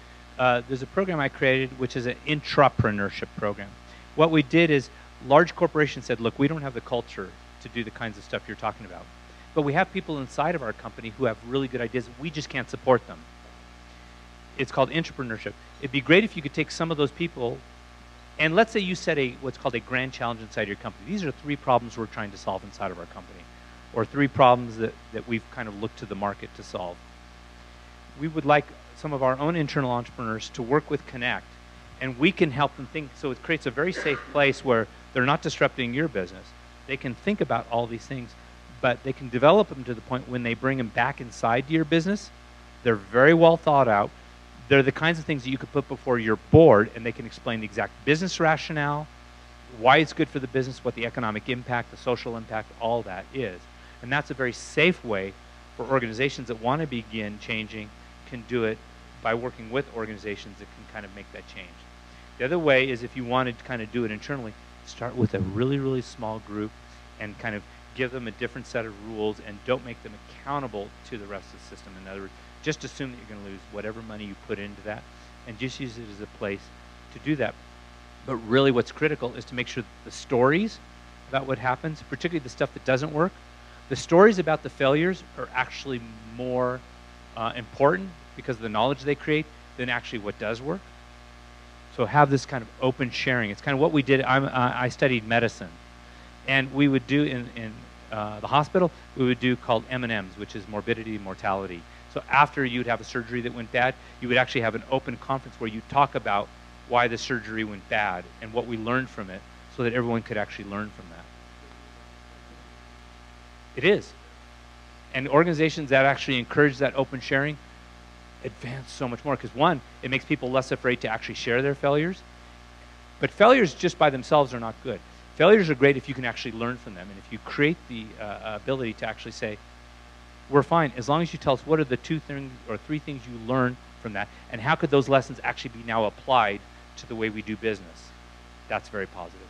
there's a program I created which is an intrapreneurship program. What we did is large corporations said, look, we don't have the culture to do the kinds of stuff you're talking about. But we have people inside of our company who have really good ideas. We just can't support them. It's called entrepreneurship. It'd be great if you could take some of those people, and let's say you set what's called a grand challenge inside your company. These are 3 problems we're trying to solve inside of our company, or 3 problems that we've kind of looked to the market to solve. We would like some of our own internal entrepreneurs to work with Connect, and we can help them think. So it creates a very safe place where they're not disrupting your business. They can think about all these things, but they can develop them to the point when they bring them back inside your business, they're very well thought out. They're the kinds of things that you could put before your board, and they can explain the exact business rationale, why it's good for the business, what the economic impact, the social impact, all that is. And that's a very safe way for organizations that want to begin changing can do it by working with organizations that can kind of make that change. The other way is if you wanted to kind of do it internally, start with a really, really small group and kind of give them a different set of rules and don't make them accountable to the rest of the system. In other words, just assume that you're going to lose whatever money you put into that and just use it as a place to do that. But really what's critical is to make sure that the stories about what happens, particularly the stuff that doesn't work, the stories about the failures are actually more important because of the knowledge they create than actually what does work. So have this kind of open sharing. It's kind of what we did. I studied medicine. And we would do in the hospital, we would do called M&Ms, which is morbidity and mortality. So after you'd have a surgery that went bad, you would actually have an open conference where you talk about why the surgery went bad and what we learned from it so that everyone could actually learn from that. It is. And organizations that actually encourage that open sharing advance so much more because, one, it makes people less afraid to actually share their failures. But failures just by themselves are not good. Failures are great if you can actually learn from them and if you create the ability to actually say, we're fine as long as you tell us what are the 2 things or 3 things you learned from that and how could those lessons actually be now applied to the way we do business. That's very positive.